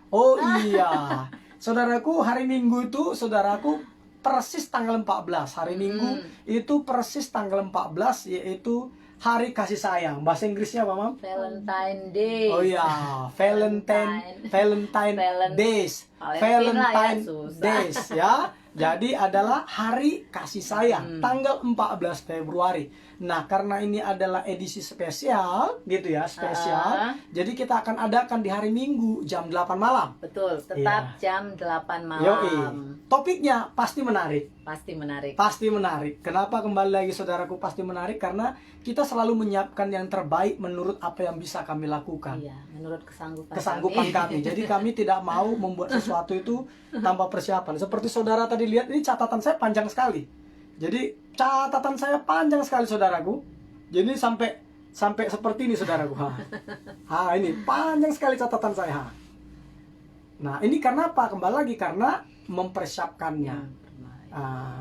oh iya. Saudaraku, hari Minggu itu saudaraku persis tanggal 14. Hari Minggu itu persis tanggal 14, yaitu Hari Kasih Sayang. Bahasa Inggrisnya apa, Mam? Valentine Day. Oh iya, Valentine Days. Valentine lah ya, Valentine susah. Days ya. Jadi adalah Hari Kasih Sayang, tanggal 14 Februari. Nah, karena ini adalah edisi spesial gitu ya, spesial. Jadi kita akan adakan di hari Minggu jam 8 malam. Betul, tetap jam 8 malam. Yoi. Topiknya pasti menarik. Pasti menarik. Pasti menarik. Kenapa kembali lagi saudaraku pasti menarik? Karena kita selalu menyiapkan yang terbaik menurut apa yang bisa kami lakukan. Iya, menurut kesanggupan Kami. Jadi kami tidak mau membuat sesuatu itu tanpa persiapan. Seperti saudara tadi lihat, ini catatan saya panjang sekali. Jadi catatan saya panjang sekali saudaraku. Jadi sampai seperti ini saudaraku. Ini panjang sekali catatan saya. Nah, ini karena apa? Kembali lagi karena mempersiapkannya.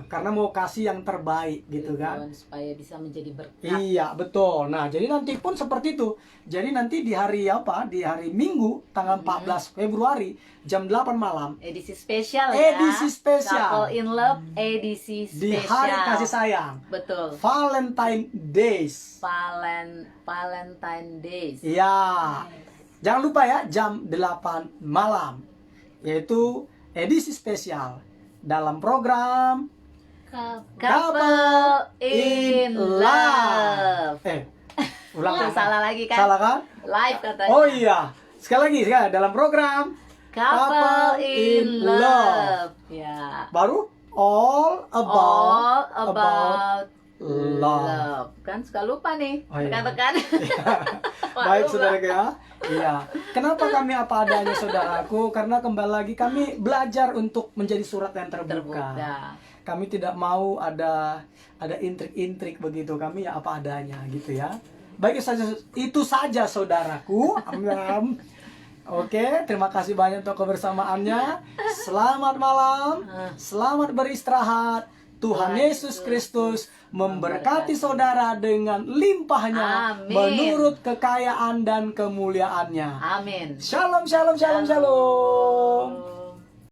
Karena mau kasih yang terbaik gitu kan, supaya bisa menjadi berkat. Iya betul. Nah jadi nanti pun seperti itu. Jadi nanti di hari Di hari Minggu tanggal 14 Februari jam 8 malam. Edisi spesial Edisi spesial. Couple in Love edisi spesial. Di hari kasih sayang. Betul. Valentine Days. Valentine Days. Iya. Jangan lupa ya jam 8 malam. Yaitu edisi spesial dalam program Couple in Love. Ulang Salah lagi kan? Salah kan? Live katanya. Oh iya. Sekali dalam program Couple in Love. Ya. Baru all about love. Kan suka lupa nih. Oh, iya. Tekan-tekan. Baik saudaraku ya. Iya. Kenapa kami apa adanya saudaraku? Karena kembali lagi kami belajar untuk menjadi surat yang terbuka. Kami tidak mau ada intrik-intrik begitu. Kami ya apa adanya gitu ya. Baik itu saja saudaraku. Oke, terima kasih banyak untuk kebersamaannya. Selamat malam. Selamat beristirahat. Tuhan Yesus Kristus memberkati saudara dengan limpahnya. Amin. Menurut kekayaan dan kemuliaannya. Amin. Shalom, shalom, shalom, shalom.